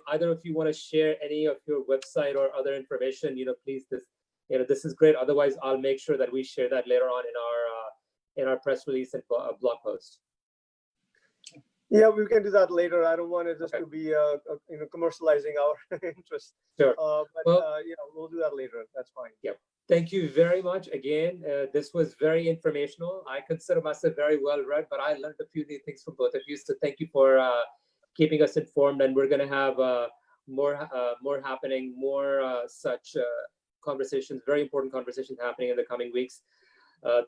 [SPEAKER 1] either of you want to share any of your website or other information, please, this is great. Otherwise, I'll make sure that we share that later on in our press release and blog post.
[SPEAKER 3] Yeah, we can do that later. I don't want it just to be commercializing our interest.
[SPEAKER 1] Sure.
[SPEAKER 3] Yeah, we'll do that later. That's fine.
[SPEAKER 1] Yep. Thank you very much. Again, this was very informational. I consider myself very well read, but I learned a few new things from both of you. So thank you for keeping us informed. And we're going to have more happening, more such conversations, very important conversations happening in the coming weeks.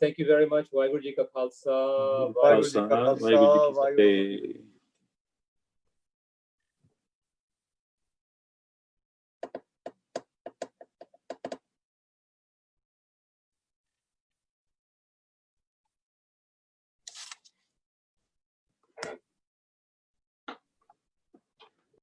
[SPEAKER 1] Thank you very much. Waheguru Ji Ka Khalsa.
[SPEAKER 4] Khalsa, Waheguru Ji Ki Fateh.